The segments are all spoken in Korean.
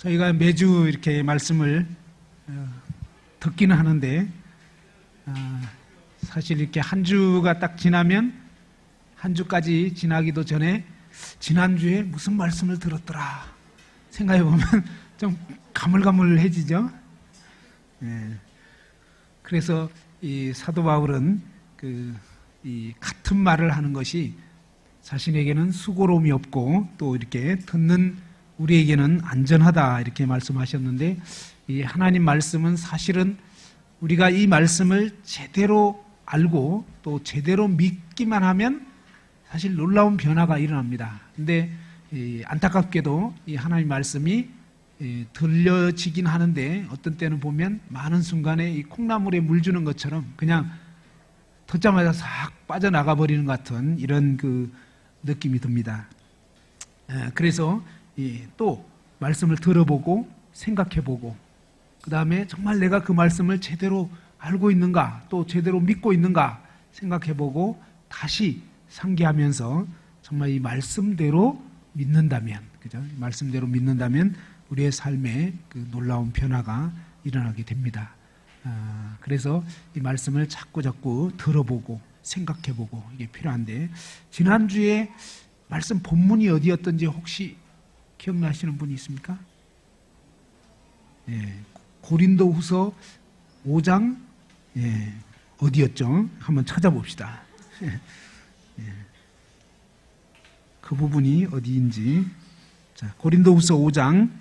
저희가 매주 이렇게 말씀을 듣기는 하는데 사실 이렇게 한 주가 딱 지나면 한 주까지 지나기도 전에 지난주에 무슨 말씀을 들었더라 생각해 보면 좀 가물가물해지죠. 그래서 이 사도 바울은 이 같은 말을 하는 것이 자신에게는 수고로움이 없고 또 이렇게 듣는 우리에게는 안전하다 이렇게 말씀하셨는데, 이 하나님 말씀은 사실은 우리가 이 말씀을 제대로 알고 또 제대로 믿기만 하면 사실 놀라운 변화가 일어납니다. 근데 안타깝게도 이 하나님 말씀이 들려지긴 하는데 어떤 때는 보면 많은 순간에 이 콩나물에 물 주는 것처럼 그냥 듣자마자 싹 빠져나가 버리는 것 같은 이런 그 느낌이 듭니다. 그래서 또 말씀을 들어보고 생각해보고 그 다음에 정말 내가 그 말씀을 제대로 알고 있는가 또 제대로 믿고 있는가 생각해보고 다시 상기하면서 정말 이 말씀대로 믿는다면, 그죠? 말씀대로 믿는다면 우리의 삶에 그 놀라운 변화가 일어나게 됩니다. 그래서 이 말씀을 자꾸 들어보고 생각해보고 이게 필요한데, 지난주에 말씀 본문이 어디였던지 혹시 기억나시는 분이 있습니까? 고린도후서 5장 어디였죠? 한번 찾아봅시다. 그 부분이 어디인지. 자, 고린도후서 5장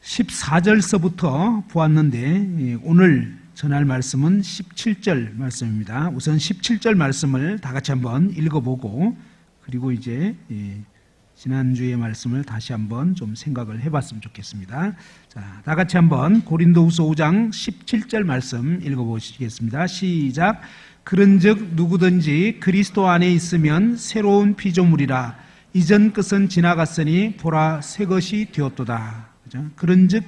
14절서부터 보았는데 오늘 전할 말씀은 17절 말씀입니다. 우선 17절 말씀을 다 같이 한번 읽어보고 그리고 이제 지난주의 말씀을 다시 한번 좀 생각을 해봤으면 좋겠습니다. 자, 다 같이 한번 고린도후서 5장 17절 말씀 읽어보시겠습니다. 시작. 그런즉 누구든지 그리스도 안에 있으면 새로운 피조물이라. 이전 것은 지나갔으니 보라 새 것이 되었도다. 그죠? 그런즉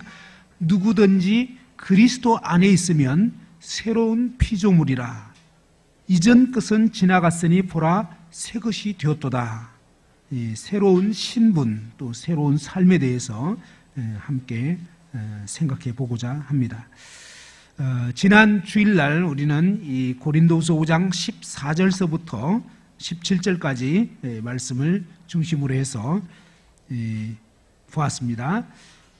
누구든지 그리스도 안에 있으면 새로운 피조물이라. 이전 것은 지나갔으니 보라 새 것이 되었도다. 새로운 신분 또 새로운 삶에 대해서 함께 생각해 보고자 합니다. 지난 주일날 우리는 이 고린도후서 5장 14절서부터 17절까지 말씀을 중심으로 해서 보았습니다.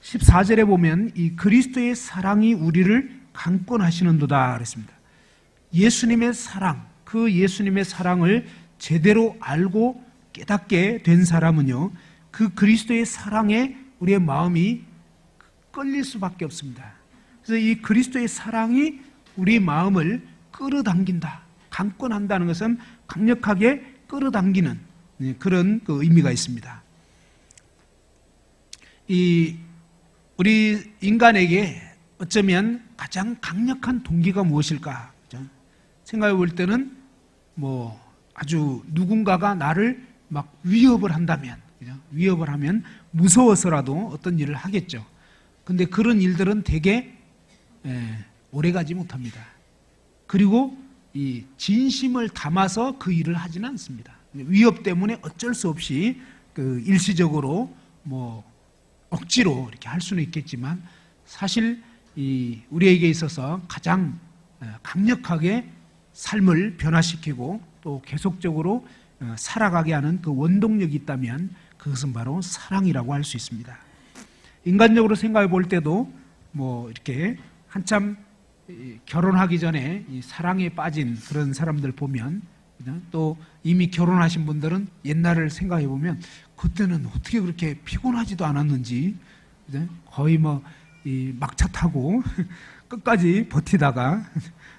14절에 보면 이 그리스도의 사랑이 우리를 강권하시는도다 그랬습니다. 예수님의 사랑, 그 예수님의 사랑을 제대로 알고 깨닫게 된 사람은요, 그 그리스도의 사랑에 우리의 마음이 끌릴 수밖에 없습니다. 그래서 이 그리스도의 사랑이 우리의 마음을 끌어당긴다. 강권한다는 것은 강력하게 끌어당기는 그런 그 의미가 있습니다. 우리 인간에게 어쩌면 가장 강력한 동기가 무엇일까? 생각해 볼 때는 아주 누군가가 나를 막 위협을 한다면, 위협을 하면 무서워서라도 어떤 일을 하겠죠. 근데 그런 일들은 되게 오래가지 못합니다. 그리고 이 진심을 담아서 그 일을 하지는 않습니다. 위협 때문에 어쩔 수 없이 그 일시적으로 억지로 이렇게 할 수는 있겠지만, 사실 우리에게 있어서 가장 강력하게 삶을 변화시키고 또 계속적으로 살아가게 하는 그 원동력이 있다면 그것은 바로 사랑이라고 할 수 있습니다. 인간적으로 생각해 볼 때도 이렇게 한참 결혼하기 전에 이 사랑에 빠진 그런 사람들 보면, 또 이미 결혼하신 분들은 옛날을 생각해 보면 그때는 어떻게 그렇게 피곤하지도 않았는지 거의 이 막차 타고 끝까지 버티다가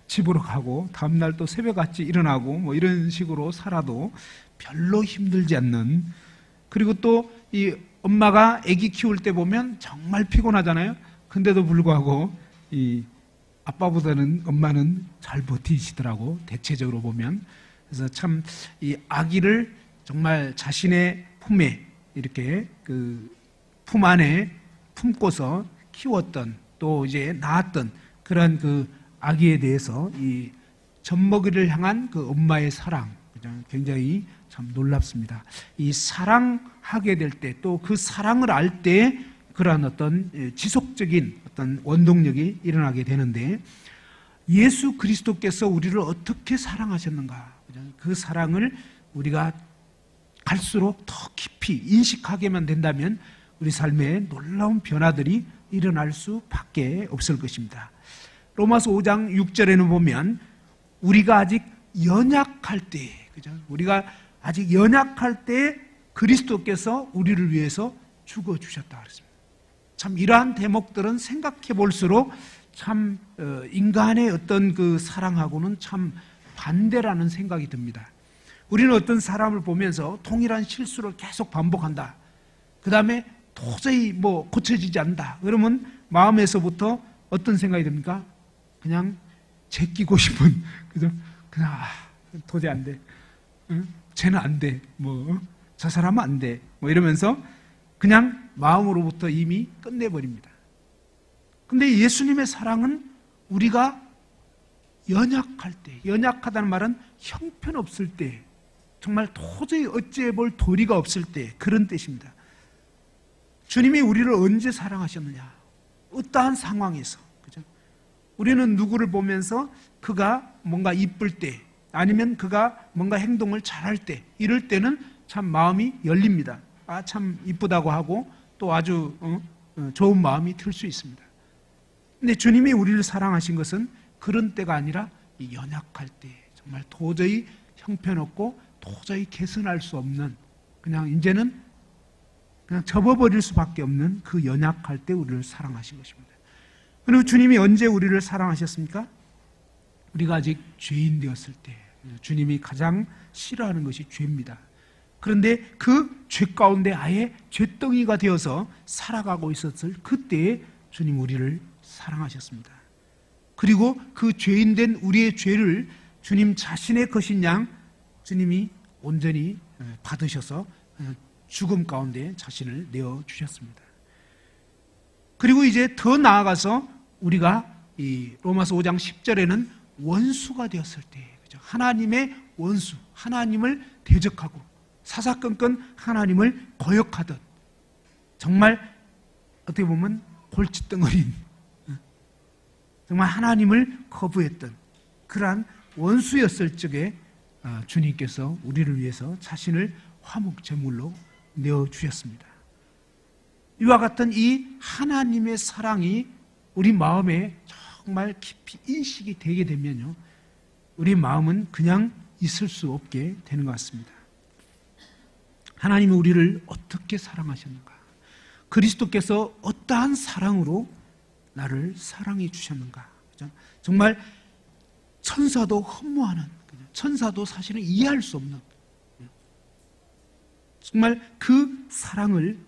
집으로 가고 다음날 또 새벽같이 일어나고 이런 식으로 살아도 별로 힘들지 않는, 그리고 또 이 엄마가 아기 키울 때 보면 정말 피곤하잖아요. 근데도 불구하고 이 아빠보다는 엄마는 잘 버티시더라고, 대체적으로 보면. 그래서 참 이 아기를 정말 자신의 품에 이렇게 그 품 안에 품고서 키웠던 또 이제 낳았던 그런 그 아기에 대해서 이 젖먹이를 향한 그 엄마의 사랑, 그죠? 굉장히 참 놀랍습니다. 이 사랑하게 될 때, 또 그 사랑을 알 때 그러한 어떤 지속적인 어떤 원동력이 일어나게 되는데, 예수 그리스도께서 우리를 어떻게 사랑하셨는가, 그죠? 그 사랑을 우리가 갈수록 더 깊이 인식하게만 된다면 우리 삶에 놀라운 변화들이 일어날 수밖에 없을 것입니다. 로마서 5장 6절에는 보면 우리가 아직 연약할 때, 그죠? 우리가 아직 연약할 때 그리스도께서 우리를 위해서 죽어 주셨다 그랬습니다. 참 이러한 대목들은 생각해 볼수록 참 인간의 어떤 그 사랑하고는 참 반대라는 생각이 듭니다. 우리는 어떤 사람을 보면서 동일한 실수를 계속 반복한다. 그 다음에 도저히 뭐 고쳐지지 않는다. 그러면 마음에서부터 어떤 생각이 듭니까? 그냥 제끼고 싶은, 그죠? 그냥 도저히 안 돼. 응? 쟤는 안 돼. 뭐 저 사람은 안 돼. 뭐 이러면서 그냥 마음으로부터 이미 끝내버립니다. 근데 예수님의 사랑은 우리가 연약할 때, 연약하다는 말은 형편없을 때, 정말 도저히 어찌해 볼 도리가 없을 때, 그런 뜻입니다. 주님이 우리를 언제 사랑하셨느냐? 어떠한 상황에서, 그죠? 우리는 누구를 보면서 그가 뭔가 이쁠 때, 아니면 그가 뭔가 행동을 잘할 때, 이럴 때는 참 마음이 열립니다. 아, 참 이쁘다고 하고 또 아주 좋은 마음이 들 수 있습니다. 근데 주님이 우리를 사랑하신 것은 그런 때가 아니라 이 연약할 때, 정말 도저히 형편없고 도저히 개선할 수 없는, 그냥 이제는 그냥 접어버릴 수밖에 없는 그 연약할 때 우리를 사랑하신 것입니다. 그리고 주님이 언제 우리를 사랑하셨습니까? 우리가 아직 죄인 되었을 때. 주님이 가장 싫어하는 것이 죄입니다. 그런데 그 죄 가운데 아예 죄덩이가 되어서 살아가고 있었을 그때에 주님 우리를 사랑하셨습니다. 그리고 그 죄인된 우리의 죄를 주님 자신의 것인 양 주님이 온전히 받으셔서 죽음 가운데 자신을 내어주셨습니다. 그리고 이제 더 나아가서 우리가 이 로마서 5장 10절에는 원수가 되었을 때, 그죠? 하나님의 원수, 하나님을 대적하고 사사건건 하나님을 거역하듯, 정말 어떻게 보면 골칫덩어리인, 정말 하나님을 거부했던 그러한 원수였을 적에 주님께서 우리를 위해서 자신을 화목제물로 내어주셨습니다. 이와 같은 이 하나님의 사랑이 우리 마음에 정말 깊이 인식이 되게 되면요, 우리 마음은 그냥 있을 수 없게 되는 것 같습니다. 하나님이 우리를 어떻게 사랑하셨는가? 그리스도께서 어떠한 사랑으로 나를 사랑해 주셨는가? 그죠? 정말 천사도 흠모하는, 천사도 사실은 이해할 수 없는, 정말 그 사랑을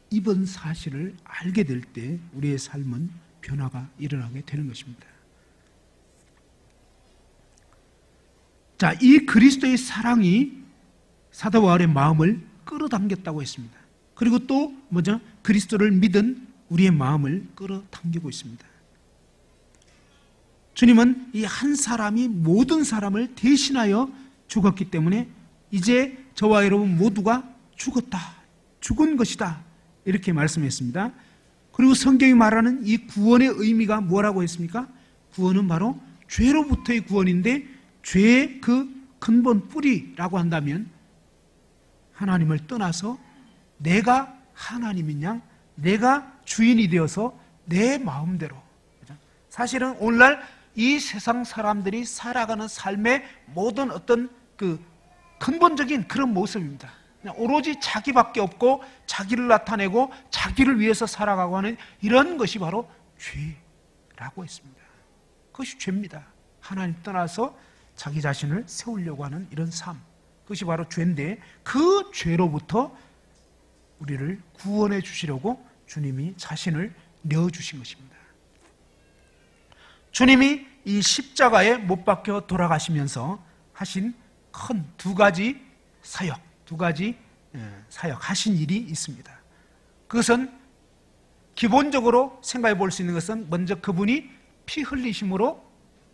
입은 사실을 알게 될 때 우리의 삶은 변화가 일어나게 되는 것입니다. 자, 이 그리스도의 사랑이 사도 바울의 마음을 끌어당겼다고 했습니다. 그리고 또 뭐죠? 그리스도를 믿은 우리의 마음을 끌어당기고 있습니다. 주님은 이 한 사람이 모든 사람을 대신하여 죽었기 때문에 이제 저와 여러분 모두가 죽었다, 죽은 것이다, 이렇게 말씀했습니다. 그리고 성경이 말하는 이 구원의 의미가 뭐라고 했습니까? 구원은 바로 죄로부터의 구원인데, 죄의 그 근본 뿌리라고 한다면 하나님을 떠나서 내가 하나님인 양, 내가 주인이 되어서 내 마음대로, 사실은 오늘날 이 세상 사람들이 살아가는 삶의 모든 어떤 그 근본적인 그런 모습입니다. 그냥 오로지 자기밖에 없고 자기를 나타내고 자기를 위해서 살아가고 하는 이런 것이 바로 죄라고 했습니다. 그것이 죄입니다. 하나님 떠나서 자기 자신을 세우려고 하는 이런 삶, 그것이 바로 죄인데, 그 죄로부터 우리를 구원해 주시려고 주님이 자신을 내어주신 것입니다. 주님이 이 십자가에 못 박혀 돌아가시면서 하신 큰 두 가지 사역 하신 일이 있습니다. 그것은 기본적으로 생각해 볼 수 있는 것은, 먼저 그분이 피 흘리심으로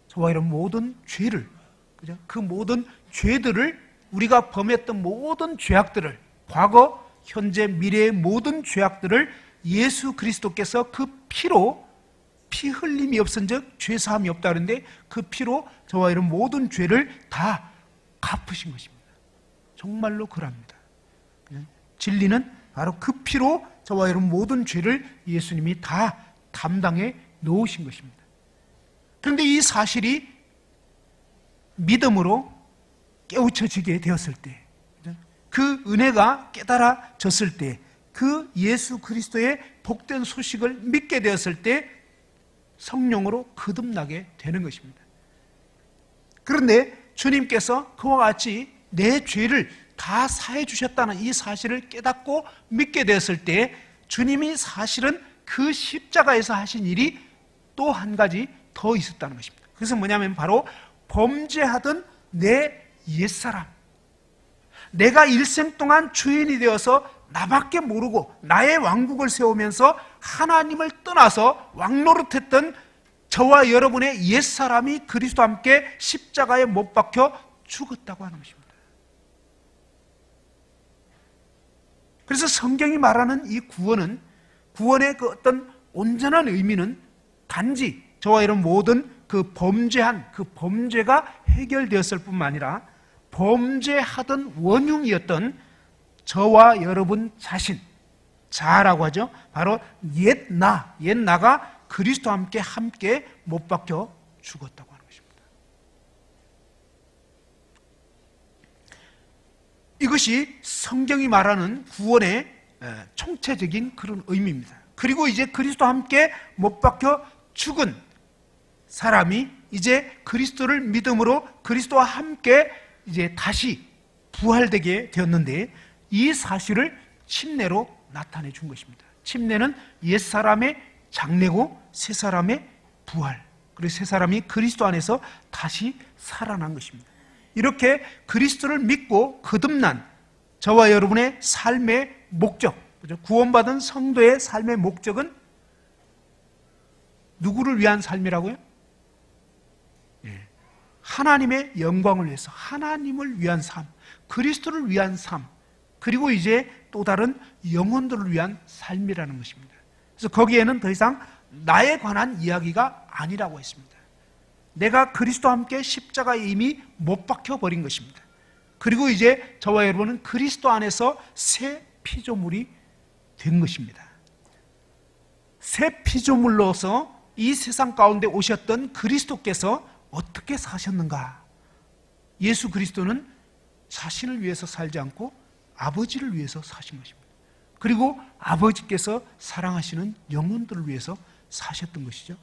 저와 이런 모든 죄를, 그죠? 그 모든 죄들을, 우리가 범했던 모든 죄악들을, 과거, 현재, 미래의 모든 죄악들을 예수 그리스도께서 그 피로, 피 흘림이 없은즉 죄 사함이 없다 그러는데, 그 피로 저와 이런 모든 죄를 다 갚으신 것입니다. 정말로 그럽니다. 진리는 바로 그 피로 저와 이런 모든 죄를 예수님이 다 담당해 놓으신 것입니다. 그런데 이 사실이 믿음으로 깨우쳐지게 되었을 때, 그 은혜가 깨달아졌을 때, 그 예수 그리스도의 복된 소식을 믿게 되었을 때 성령으로 거듭나게 되는 것입니다. 그런데 주님께서 그와 같이 내 죄를 다 사해 주셨다는 이 사실을 깨닫고 믿게 되었을 때 주님이 사실은 그 십자가에서 하신 일이 또 한 가지 더 있었다는 것입니다. 그래서 뭐냐면 바로 범죄하던 내 옛사람, 내가 일생 동안 주인이 되어서 나밖에 모르고 나의 왕국을 세우면서 하나님을 떠나서 왕노릇했던 저와 여러분의 옛사람이 그리스도와 함께 십자가에 못 박혀 죽었다고 하는 것입니다. 그래서 성경이 말하는 이 구원은, 구원의 그 어떤 온전한 의미는 단지 저와 이런 모든 그 범죄한 그 범죄가 해결되었을 뿐만 아니라 범죄하던 원흉이었던 저와 여러분 자신, 자라고 하죠. 바로 옛나가 그리스도와 함께 못 박혀 죽었다고 하는 것입니다. 이것이 성경이 말하는 구원의 총체적인 그런 의미입니다. 그리고 이제 그리스도와 함께 못 박혀 죽은 사람이 이제 그리스도를 믿음으로 그리스도와 함께 이제 다시 부활되게 되었는데, 이 사실을 침례로 나타내 준 것입니다. 침례는 옛사람의 장례고 새사람의 부활, 그리고 새사람이 그리스도 안에서 다시 살아난 것입니다. 이렇게 그리스도를 믿고 거듭난 저와 여러분의 삶의 목적, 구원받은 성도의 삶의 목적은 누구를 위한 삶이라고요? 하나님의 영광을 위해서, 하나님을 위한 삶, 그리스도를 위한 삶, 그리고 이제 또 다른 영혼들을 위한 삶이라는 것입니다. 그래서 거기에는 더 이상 나에 관한 이야기가 아니라고 했습니다. 내가 그리스도와 함께 십자가에 이미 못 박혀버린 것입니다. 그리고 이제 저와 여러분은 그리스도 안에서 새 피조물이 된 것입니다. 새 피조물로서 이 세상 가운데 오셨던 그리스도께서 어떻게 사셨는가? 예수 그리스도는 자신을 위해서 살지 않고 아버지를 위해서 사신 것입니다. 그리고 아버지께서 사랑하시는 영혼들을 위해서 사셨던 것이죠.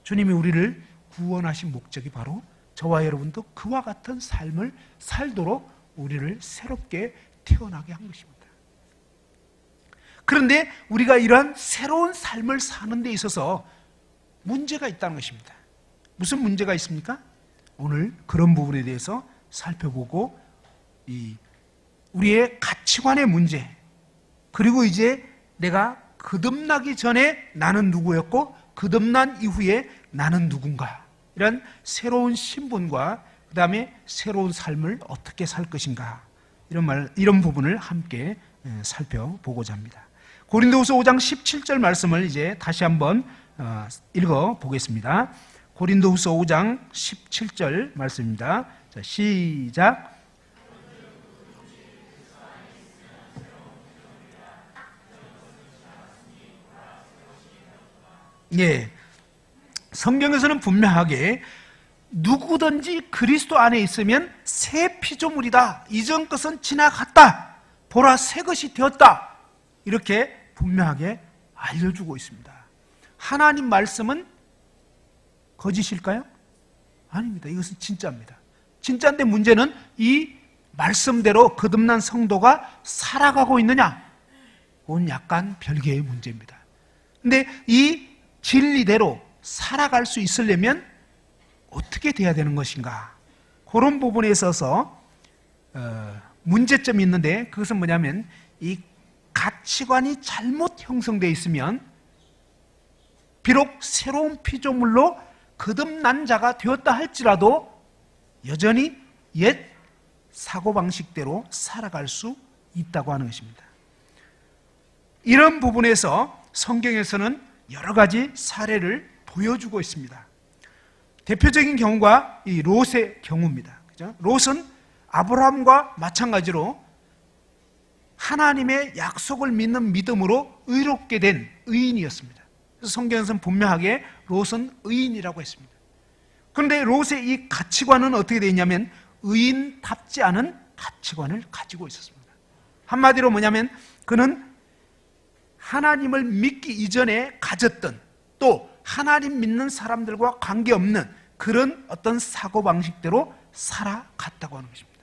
주님이 우리를 구원하신 목적이 바로 저와 여러분도 그와 같은 삶을 살도록 우리를 새롭게 태어나게 한 것입니다. 그런데 우리가 이러한 새로운 삶을 사는 데 있어서 문제가 있다는 것입니다. 무슨 문제가 있습니까? 오늘 그런 부분에 대해서 살펴보고, 우리의 가치관의 문제, 그리고 이제 내가 거듭나기 전에 나는 누구였고 거듭난 이후에 나는 누군가, 이런 새로운 신분과 그 다음에 새로운 삶을 어떻게 살 것인가, 이런 부분을 함께 살펴보고자 합니다. 고린도후서 5장 17절 말씀을 이제 다시 한번 읽어 보겠습니다. 고린도후서 5장 17절 말씀입니다. 자, 시작. 예, 성경에서는 분명하게 누구든지 그리스도 안에 있으면 새 피조물이다, 이전 것은 지나갔다, 보라 새 것이 되었다, 이렇게 분명하게 알려주고 있습니다. 하나님 말씀은 거짓일까요? 아닙니다. 이것은 진짜입니다. 진짜인데 문제는 이 말씀대로 거듭난 성도가 살아가고 있느냐? 그건 약간 별개의 문제입니다. 근데 이 진리대로 살아갈 수 있으려면 어떻게 돼야 되는 것인가? 그런 부분에 있어서 문제점이 있는데, 그것은 뭐냐면 이 가치관이 잘못 형성되어 있으면 비록 새로운 피조물로 거듭난 자가 되었다 할지라도 여전히 옛 사고방식대로 살아갈 수 있다고 하는 것입니다. 이런 부분에서 성경에서는 여러 가지 사례를 보여주고 있습니다. 대표적인 경우가 이 롯의 경우입니다. 그죠? 롯은 아브라함과 마찬가지로 하나님의 약속을 믿는 믿음으로 의롭게 된 의인이었습니다. 그래서 성경에서는 분명하게 롯은 의인이라고 했습니다. 그런데 롯의 이 가치관은 어떻게 되어 있냐면 의인답지 않은 가치관을 가지고 있었습니다. 한마디로 뭐냐면 그는 하나님을 믿기 이전에 가졌던 또 하나님 믿는 사람들과 관계없는 그런 어떤 사고방식대로 살아갔다고 하는 것입니다.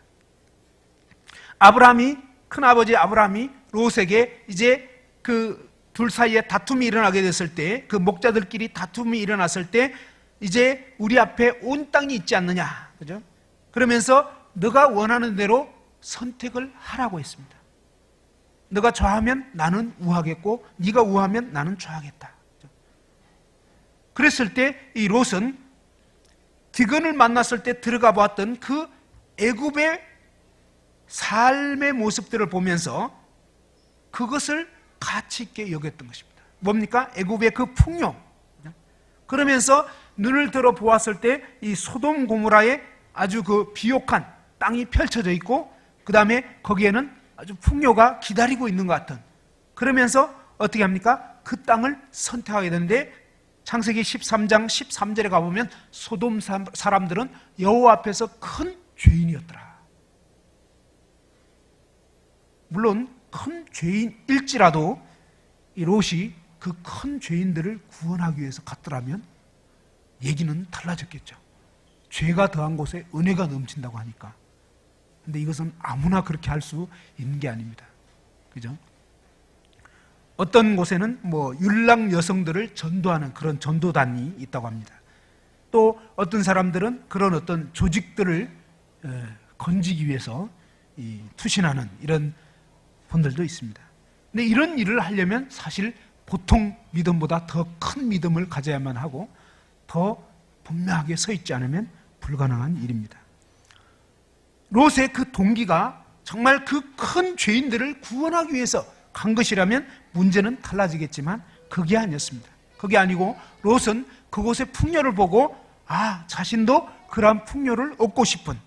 큰아버지 아브라함이 롯에게 이제 그 둘 사이에 다툼이 일어나게 됐을 때, 그 목자들끼리 다툼이 일어났을 때 이제 우리 앞에 온 땅이 있지 않느냐, 그죠? 그러면서 너가 원하는 대로 선택을 하라고 했습니다. 너가 좌하면 나는 우하겠고 네가 우하면 나는 좌하겠다. 그랬을 때 이 롯은 기근을 만났을 때 들어가 보았던 그 애굽의 삶의 모습들을 보면서 그것을 가치 있게 여겼던 것입니다. 뭡니까? 애굽의 그 풍요. 그러면서 눈을 들어 보았을 때 이 소돔 고모라의 아주 그 비옥한 땅이 펼쳐져 있고 그 다음에 거기에는 아주 풍요가 기다리고 있는 것 같은, 그러면서 어떻게 합니까? 그 땅을 선택하게 되는데 창세기 13장 13절에 가보면 소돔 사람들은 여호와 앞에서 큰 죄인이었더라. 물론 큰 죄인일지라도 이 롯이 그 큰 죄인들을 구원하기 위해서 갔더라면 얘기는 달라졌겠죠. 죄가 더한 곳에 은혜가 넘친다고 하니까. 근데 이것은 아무나 그렇게 할 수 있는 게 아닙니다. 그죠? 어떤 곳에는 뭐 율랑 여성들을 전도하는 그런 전도단이 있다고 합니다. 또 어떤 사람들은 그런 어떤 조직들을 건지기 위해서 투신하는 이런 분들도 있습니다. 근데 이런 일을 하려면 사실 보통 믿음보다 더 큰 믿음을 가져야만 하고 더 분명하게 서 있지 않으면 불가능한 일입니다. 롯의 그 동기가 정말 그 큰 죄인들을 구원하기 위해서 간 것이라면 문제는 달라지겠지만 그게 아니었습니다. 그게 아니고 롯은 그곳의 풍요를 보고 자신도 그러한 풍요를 얻고 싶은,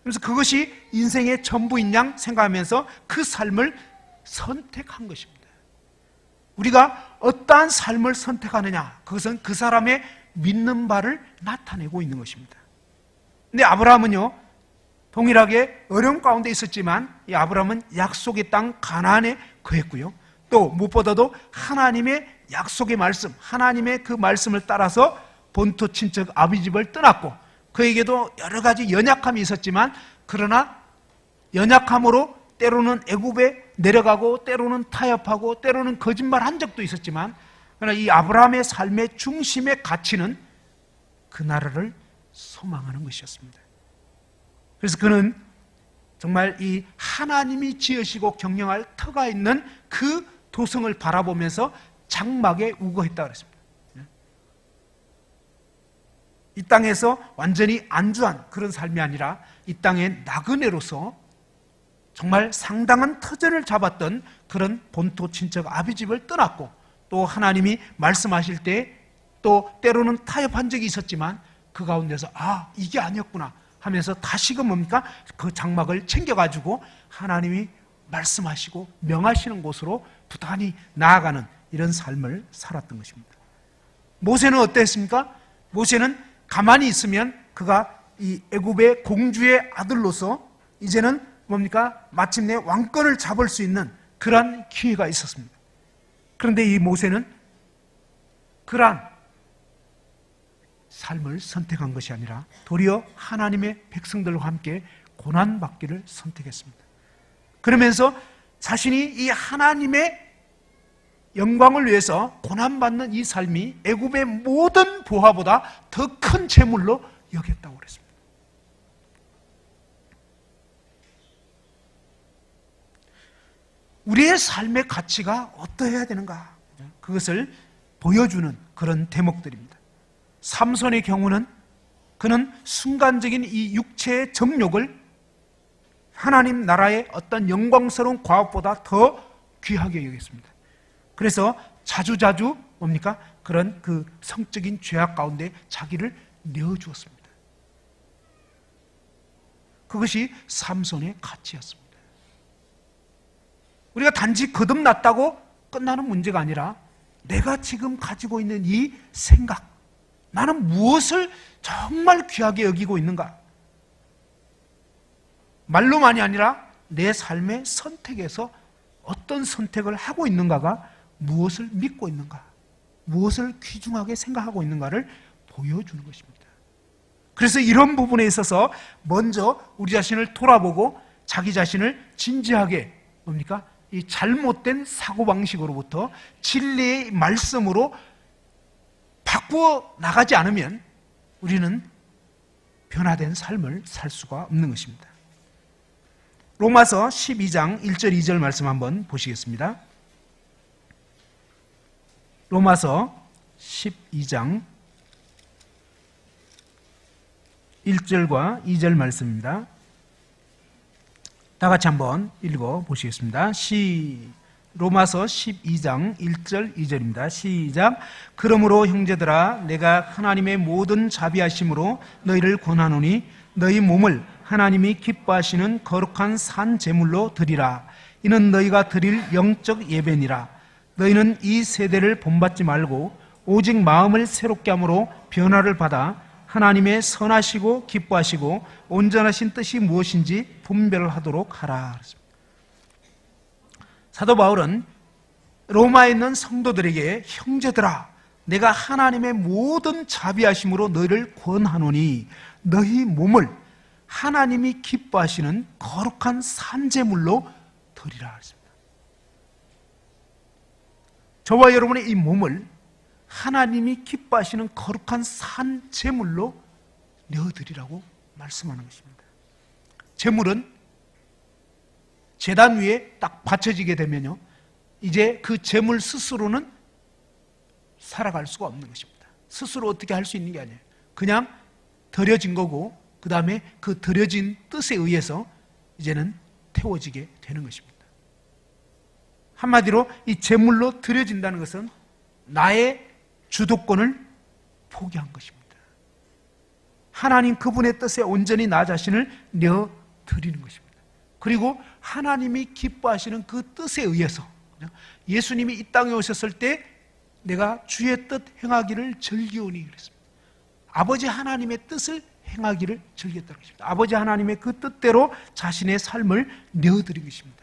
그래서 그것이 인생의 전부인 양 생각하면서 그 삶을 선택한 것입니다. 우리가 어떠한 삶을 선택하느냐, 그것은 그 사람의 믿는 바를 나타내고 있는 것입니다. 근데 아브라함은요, 동일하게 어려움 가운데 있었지만 이 아브라함은 약속의 땅 가나안에 거했고요, 또 무엇보다도 하나님의 약속의 말씀, 하나님의 그 말씀을 따라서 본토 친척 아비집을 떠났고, 그에게도 여러 가지 연약함이 있었지만 그러나 연약함으로 때로는 애굽에 내려가고 때로는 타협하고 때로는 거짓말한 적도 있었지만, 그러나 이 아브라함의 삶의 중심의 가치는 그 나라를 소망하는 것이었습니다. 그래서 그는 정말 이 하나님이 지으시고 경영할 터가 있는 그 도성을 바라보면서 장막에 우거했다 그랬습니다. 이 땅에서 완전히 안주한 그런 삶이 아니라 이 땅의 나그네로서 정말 상당한 터전을 잡았던 그런 본토 친척 아비집을 떠났고, 또 하나님이 말씀하실 때 또 때로는 타협한 적이 있었지만 그 가운데서 이게 아니었구나 하면서 다시금 뭡니까? 그 장막을 챙겨가지고 하나님이 말씀하시고 명하시는 곳으로 부단히 나아가는 이런 삶을 살았던 것입니다. 모세는 어땠습니까? 모세는 가만히 있으면 그가 이 애굽의 공주의 아들로서 이제는 뭡니까? 마침내 왕권을 잡을 수 있는 그러한 기회가 있었습니다. 그런데 이 모세는 그러한 삶을 선택한 것이 아니라 도리어 하나님의 백성들과 함께 고난받기를 선택했습니다. 그러면서 자신이 이 하나님의 영광을 위해서 고난받는 이 삶이 애굽의 모든 보화보다 더 큰 재물로 여겼다고 그랬습니다. 우리의 삶의 가치가 어떠해야 되는가? 그것을 보여주는 그런 대목들입니다. 삼손의 경우는 그는 순간적인 이 육체의 정욕을 하나님 나라의 어떤 영광스러운 과업보다 더 귀하게 여겼습니다. 그래서 자주자주 뭡니까? 그런 그 성적인 죄악 가운데 자기를 내어주었습니다. 그것이 삼손의 가치였습니다. 우리가 단지 거듭났다고 끝나는 문제가 아니라 내가 지금 가지고 있는 이 생각, 나는 무엇을 정말 귀하게 여기고 있는가? 말로만이 아니라 내 삶의 선택에서 어떤 선택을 하고 있는가가 무엇을 믿고 있는가, 무엇을 귀중하게 생각하고 있는가를 보여주는 것입니다. 그래서 이런 부분에 있어서 먼저 우리 자신을 돌아보고 자기 자신을 진지하게 뭡니까? 이 잘못된 사고방식으로부터 진리의 말씀으로 바꾸어 나가지 않으면 우리는 변화된 삶을 살 수가 없는 것입니다. 로마서 12장 1절 2절 말씀 한번 보시겠습니다. 로마서 12장 1절과 2절 말씀입니다. 다 같이 한번 읽어 보시겠습니다. 로마서 12장 1절 2절입니다. 시작. 그러므로 형제들아 내가 하나님의 모든 자비하심으로 너희를 권하노니 너희 몸을 하나님이 기뻐하시는 거룩한 산 제물로 드리라. 이는 너희가 드릴 영적 예배니라. 너희는 이 세대를 본받지 말고 오직 마음을 새롭게 함으로 변화를 받아 하나님의 선하시고 기뻐하시고 온전하신 뜻이 무엇인지 분별하도록 하라. 사도 바울은 로마에 있는 성도들에게 형제들아 내가 하나님의 모든 자비하심으로 너희를 권하노니 너희 몸을 하나님이 기뻐하시는 거룩한 산제물로 드리라 했습니다. 저와 여러분의 이 몸을 하나님이 기뻐하시는 거룩한 산제물로 내어드리라고 말씀하는 것입니다. 제물은 제단 위에 딱 받쳐지게 되면요, 이제 그 제물 스스로는 살아갈 수가 없는 것입니다. 스스로 어떻게 할 수 있는 게 아니에요. 그냥 드려진 거고 그 다음에 그 드려진 뜻에 의해서 이제는 태워지게 되는 것입니다. 한마디로 이 제물로 드려진다는 것은 나의 주도권을 포기한 것입니다. 하나님 그분의 뜻에 온전히 나 자신을 내어드리는 것입니다. 그리고 하나님이 기뻐하시는 그 뜻에 의해서 예수님이 이 땅에 오셨을 때 내가 주의 뜻 행하기를 즐기오니 그랬습니다. 아버지 하나님의 뜻을 행하기를 즐겼다는 것입니다. 아버지 하나님의 그 뜻대로 자신의 삶을 내어드린 것입니다.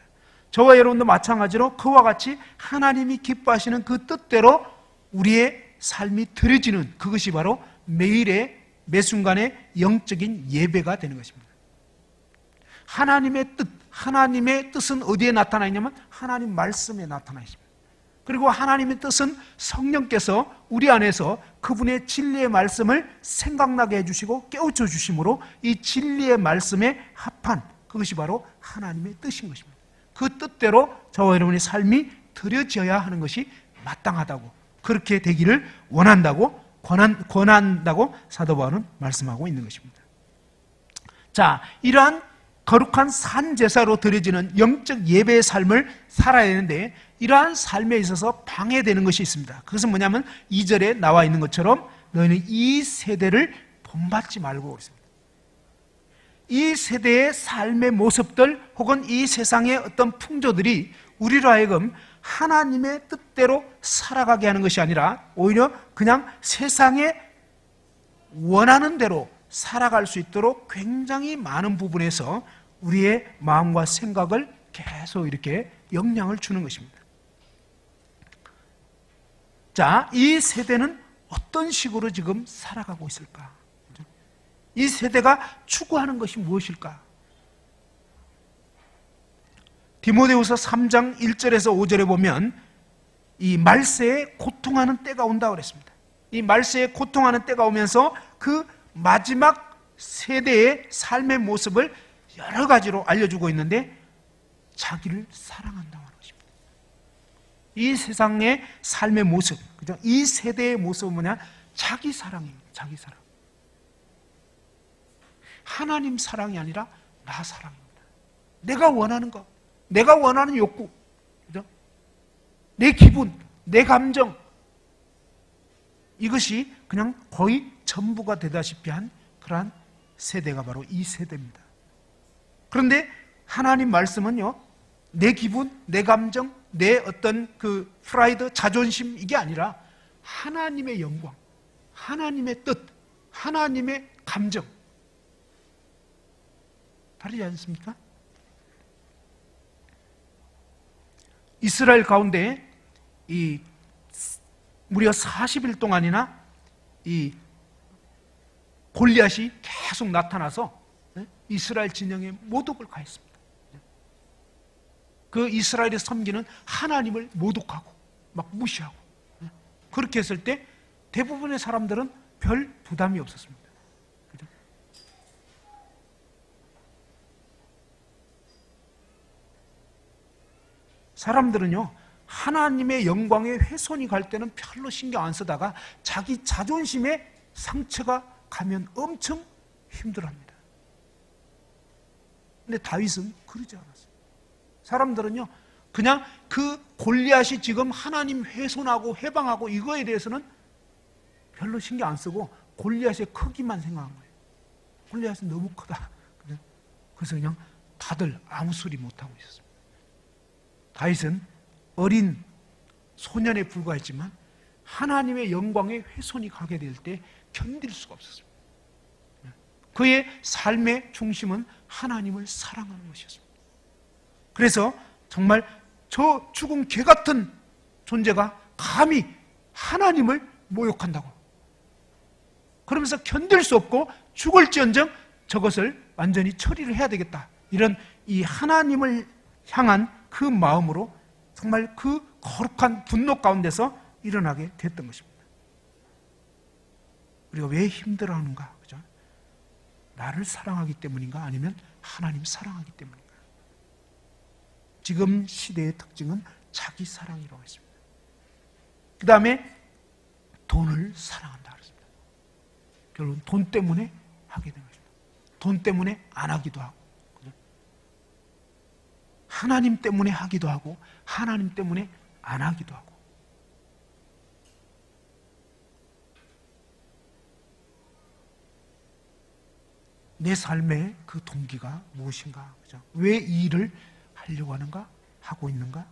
저와 여러분도 마찬가지로 그와 같이 하나님이 기뻐하시는 그 뜻대로 우리의 삶이 드려지는 그것이 바로 매일의 매 순간의 영적인 예배가 되는 것입니다. 하나님의 뜻은 어디에 나타나 있냐면 하나님 말씀에 나타나 있습니다. 그리고 하나님의 뜻은 성령께서 우리 안에서 그분의 진리의 말씀을 생각나게 해주시고 깨우쳐 주심으로 이 진리의 말씀에 합한 그것이 바로 하나님의 뜻인 것입니다. 그 뜻대로 저와 여러분의 삶이 드려져야 하는 것이 마땅하다고, 그렇게 되기를 원한다고, 권한다고 사도 바울은 말씀하고 있는 것입니다. 자, 이러한 거룩한 산제사로 드려지는 영적 예배의 삶을 살아야 되는데 이러한 삶에 있어서 방해되는 것이 있습니다. 그것은 뭐냐면 2절에 나와 있는 것처럼 너희는 이 세대를 본받지 말고 그랬습니다. 이 세대의 삶의 모습들 혹은 이 세상의 어떤 풍조들이 우리로 하여금 하나님의 뜻대로 살아가게 하는 것이 아니라 오히려 그냥 세상에 원하는 대로 살아갈 수 있도록 굉장히 많은 부분에서 우리의 마음과 생각을 계속 이렇게 영향을 주는 것입니다. 자, 이 세대는 어떤 식으로 지금 살아가고 있을까? 이 세대가 추구하는 것이 무엇일까? 디모데후서 3장 1절에서 5절에 보면 이 말세에 고통하는 때가 온다고 그랬습니다. 이 말세에 고통하는 때가 오면서 그 마지막 세대의 삶의 모습을 여러 가지로 알려주고 있는데 자기를 사랑한다고 하는 것입니다. 이 세상의 삶의 모습, 그죠? 이 세대의 모습은 뭐냐? 자기 사랑입니다. 자기 사랑. 하나님 사랑이 아니라 나 사랑입니다. 내가 원하는 거, 내가 원하는 욕구, 그죠? 내 기분, 내 감정, 이것이 그냥 거의 전부가 되다시피 한 그러한 세대가 바로 이 세대입니다. 그런데 하나님 말씀은요, 내 기분, 내 감정, 내 어떤 그 프라이드, 자존심, 이게 아니라 하나님의 영광, 하나님의 뜻, 하나님의 감정, 다르지 않습니까? 이스라엘 가운데 이 무려 40일 동안이나 이 골리앗이 계속 나타나서 이스라엘 진영에 모독을 가했습니다. 그 이스라엘이 섬기는 하나님을 모독하고 막 무시하고, 그렇게 했을 때 대부분의 사람들은 별 부담이 없었습니다. 그죠? 사람들은요, 하나님의 영광에 훼손이 갈 때는 별로 신경 안 쓰다가 자기 자존심에 상처가 가면 엄청 힘들어합니다. 근데 다윗은 그러지 않았어요. 사람들은요, 그냥 그 골리앗이 지금 하나님 훼손하고 해방하고 이거에 대해서는 별로 신경 안 쓰고 골리앗의 크기만 생각한 거예요. 골리앗은 너무 크다. 그래서 그냥 다들 아무 소리 못하고 있었습니다. 다윗은 어린 소년에 불과했지만 하나님의 영광에 훼손이 가게 될 때 견딜 수가 없었습니다. 그의 삶의 중심은 하나님을 사랑하는 것이었습니다. 그래서 정말 저 죽은 개 같은 존재가 감히 하나님을 모욕한다고, 그러면서 견딜 수 없고 죽을지언정 저것을 완전히 처리를 해야 되겠다, 이런 이 하나님을 향한 그 마음으로 정말 그 거룩한 분노 가운데서 일어나게 됐던 것입니다. 우리가 왜 힘들어하는가? 그죠? 나를 사랑하기 때문인가? 아니면 하나님 사랑하기 때문인가? 지금 시대의 특징은 자기 사랑이라고 했습니다. 그 다음에 돈을 사랑한다 그랬습니다. 결국은 돈 때문에 하게 된 것입니다. 돈 때문에 안 하기도 하고, 그죠? 하나님 때문에 하기도 하고 하나님 때문에 안 하기도 하고. 내 삶의 그 동기가 무엇인가? 그죠? 왜 이 일을 하려고 하는가? 하고 있는가?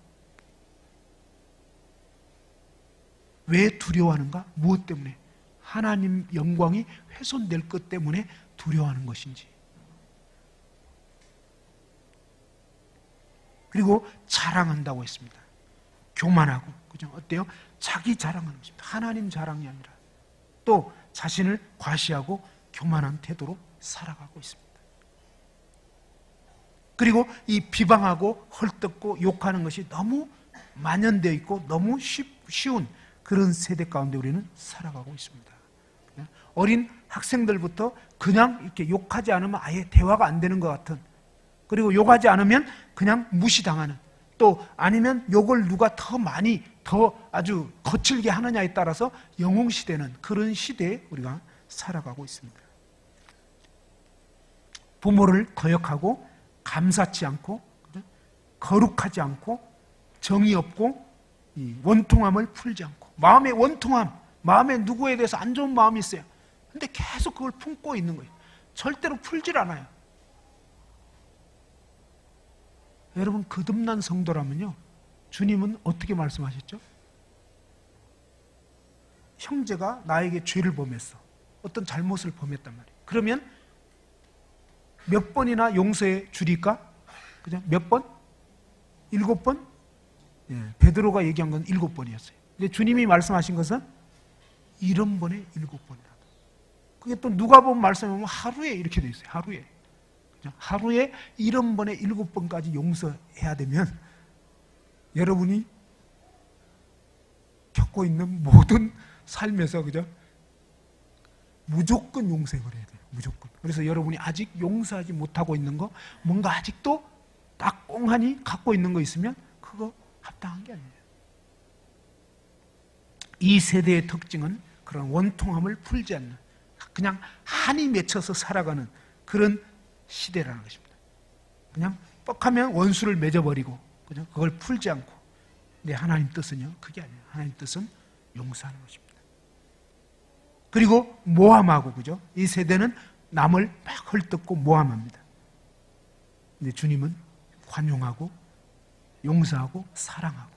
왜 두려워하는가? 무엇 때문에? 하나님 영광이 훼손될 것 때문에 두려워하는 것인지. 그리고 자랑한다고 했습니다. 교만하고, 그죠? 어때요? 자기 자랑하는 것입니다. 하나님 자랑이 아니라 또 자신을 과시하고 교만한 태도로 살아가고 있습니다. 그리고 이 비방하고 헐뜯고 욕하는 것이 너무 만연되어 있고 너무 쉬운 그런 세대 가운데 우리는 살아가고 있습니다. 어린 학생들부터 그냥 이렇게 욕하지 않으면 아예 대화가 안 되는 것 같은, 그리고 욕하지 않으면 그냥 무시당하는, 또 아니면 욕을 누가 더 많이 더 아주 거칠게 하느냐에 따라서 영웅시대는 그런 시대에 우리가 살아가고 있습니다. 부모를 거역하고 감사치 않고 거룩하지 않고 정이 없고 이 원통함을 풀지 않고, 마음의 원통함, 마음에 누구에 대해서 안 좋은 마음이 있어요. 근데 계속 그걸 품고 있는 거예요. 절대로 풀질 않아요. 여러분, 거듭난 성도라면요, 주님은 어떻게 말씀하셨죠? 형제가 나에게 죄를 범했어, 어떤 잘못을 범했단 말이에요. 그러면 몇 번이나 용서해 주리까? 그죠? 몇 번? 7번? 예, 베드로가 얘기한 건 7번이었어요. 근데 주님이 말씀하신 것은 70번에 7번이다. 그게 또 누가복음 말씀에 보면 하루에 이렇게 돼 있어요. 하루에. 그죠? 하루에 70번에 7번까지 용서해야 되면 여러분이 겪고 있는 모든 삶에서, 그죠? 무조건 용서해버려야 돼요. 무조건. 그래서 여러분이 아직 용서하지 못하고 있는 거, 뭔가 아직도 딱 꽁하니 갖고 있는 거 있으면 그거 합당한 게 아니에요. 이 세대의 특징은 그런 원통함을 풀지 않는, 그냥 한이 맺혀서 살아가는 그런 시대라는 것입니다. 그냥 뻑하면 원수를 맺어버리고, 그죠? 그걸 풀지 않고. 근데 하나님 뜻은요, 그게 아니에요. 하나님 뜻은 용서하는 것입니다. 그리고 모함하고, 그죠? 이 세대는 남을 막 헐뜯고 모함합니다. 근데 주님은 관용하고 용서하고 사랑하고.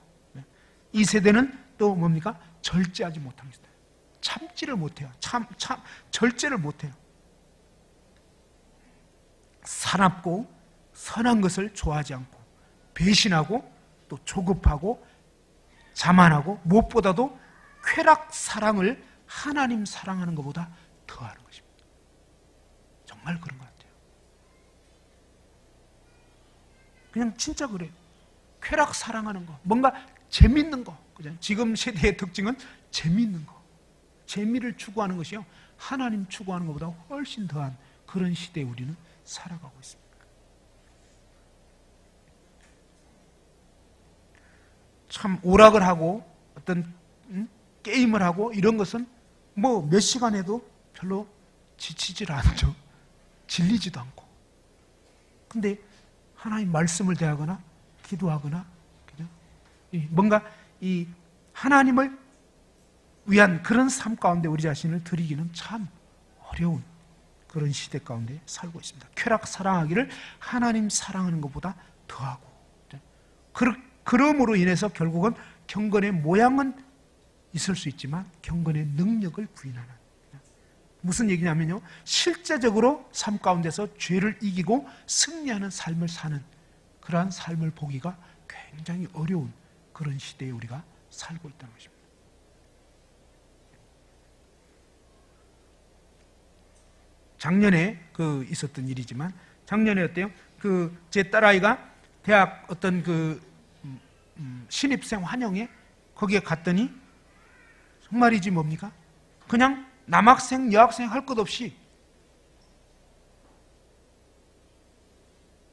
이 세대는 또 뭡니까? 절제하지 못하는 것이다. 참지를 못해요. 절제를 못해요. 사납고 선한 것을 좋아하지 않고, 배신하고 또 조급하고 자만하고, 무엇보다도 쾌락 사랑을 하나님 사랑하는 것보다 더하는 것입니다. 정말 그런 것 같아요. 그냥 진짜 그래요. 쾌락 사랑하는 거, 뭔가 재밌는 거. 그죠? 지금 세대의 특징은 재밌는 거, 재미를 추구하는 것이요, 하나님 추구하는 것보다 훨씬 더한 그런 시대에 우리는 살아가고 있습니다. 참 오락을 하고 어떤 게임을 하고 이런 것은 뭐 몇 시간 해도 별로 지치질 않죠. 질리지도 않고. 근데 하나님 말씀을 대하거나 기도하거나, 그죠? 뭔가 이 하나님을 위한 그런 삶 가운데 우리 자신을 드리기는 참 어려운 그런 시대 가운데 살고 있습니다. 쾌락 사랑하기를 하나님 사랑하는 것보다 더하고, 그러므로 인해서 결국은 경건의 모양은 있을 수 있지만 경건의 능력을 부인하는, 무슨 얘기냐면요, 실제적으로 삶 가운데서 죄를 이기고 승리하는 삶을 사는 그러한 삶을 보기가 굉장히 어려운 그런 시대에 우리가 살고 있다는 것입니다. 작년에 있었던 일이지만, 작년에 어때요? 제 딸아이가 대학 어떤 신입생 환영회 거기에 갔더니 정말이지 뭡니까? 그냥 남학생, 여학생 할 것 없이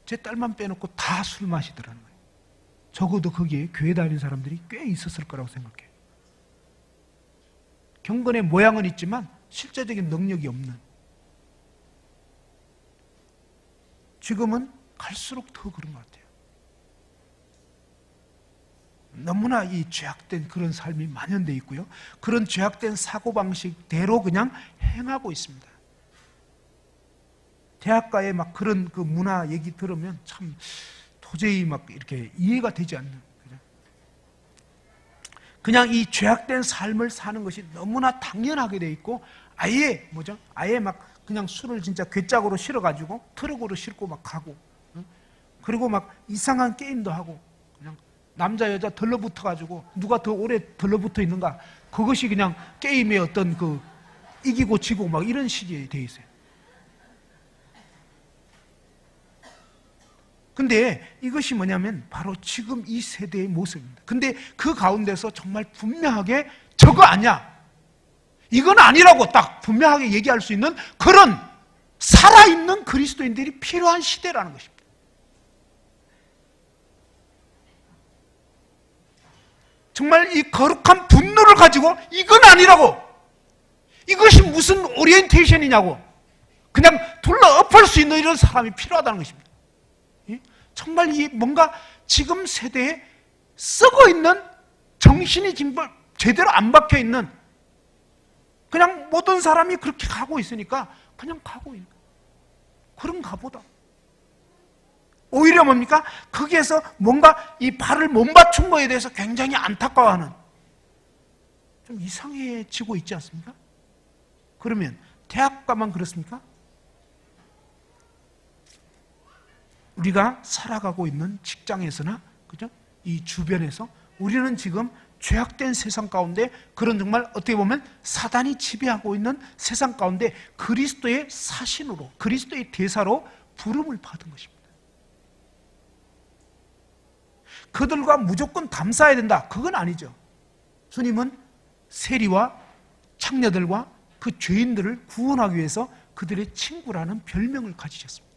제 딸만 빼놓고 다 술 마시더라는 거예요. 적어도 거기에 교회 다니는 사람들이 꽤 있었을 거라고 생각해요. 경건의 모양은 있지만 실제적인 능력이 없는, 지금은 갈수록 더 그런 것 같아요. 너무나 이 죄악된 그런 삶이 만연되어 있고요, 그런 죄악된 사고방식대로 그냥 행하고 있습니다. 대학가에 막 그런 문화 얘기 들으면 참 도저히 막 이렇게 이해가 되지 않는, 그냥 이 죄악된 삶을 사는 것이 너무나 당연하게 되어 있고, 아예 아예 막 그냥 술을 진짜 괴짝으로 실어가지고 트럭으로 싣고 막 가고, 그리고 막 이상한 게임도 하고, 그냥 남자 여자 들러붙어가지고 누가 더 오래 들러붙어 있는가, 그것이 그냥 게임의 어떤 이기고 지고 막 이런 식이 되어 있어요. 근데 이것이 뭐냐면 바로 지금 이 세대의 모습입니다. 근데 그 가운데서 정말 분명하게 저거 아니야, 이건 아니라고 딱 분명하게 얘기할 수 있는 그런 살아있는 그리스도인들이 필요한 시대라는 것입니다. 정말 이 거룩한 분노를 가지고 이건 아니라고, 이것이 무슨 오리엔테이션이냐고 그냥 둘러 엎을 수 있는 이런 사람이 필요하다는 것입니다. 정말 이 뭔가 지금 세대에 썩어 있는, 정신이 제대로 안 박혀 있는, 그냥 모든 사람이 그렇게 가고 있으니까 그냥 가고 있는 그런가 보다. 오히려 뭡니까? 거기에서 뭔가 이 발을 못 맞춘 거에 대해서 굉장히 안타까워하는, 좀 이상해지고 있지 않습니까? 그러면 대학가만 그렇습니까? 우리가 살아가고 있는 직장에서나, 그죠? 이 주변에서 우리는 지금 죄악된 세상 가운데, 그런 정말 어떻게 보면 사단이 지배하고 있는 세상 가운데 그리스도의 사신으로, 그리스도의 대사로 부름을 받은 것입니다. 그들과 무조건 감싸야 된다, 그건 아니죠. 주님은 세리와 창녀들과 그 죄인들을 구원하기 위해서 그들의 친구라는 별명을 가지셨습니다.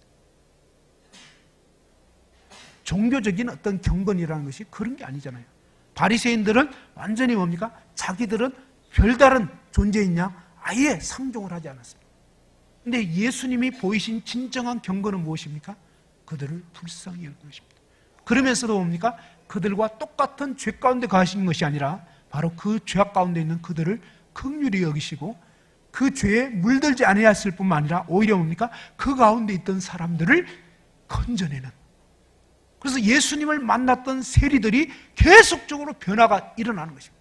종교적인 어떤 경건이라는 것이 그런 게 아니잖아요. 바리새인들은 완전히 뭡니까? 자기들은 별다른 존재이냐 아예 상종을 하지 않았습니다. 근데 예수님이 보이신 진정한 경건은 무엇입니까? 그들을 불쌍히 여긴 것입니다. 그러면서도 뭡니까? 그들과 똑같은 죄 가운데 가신 것이 아니라 바로 그 죄악 가운데 있는 그들을 긍휼히 여기시고 그 죄에 물들지 아니하였을 뿐만 아니라 오히려 뭡니까? 그 가운데 있던 사람들을 건져내는. 그래서 예수님을 만났던 세리들이 계속적으로 변화가 일어나는 것입니다.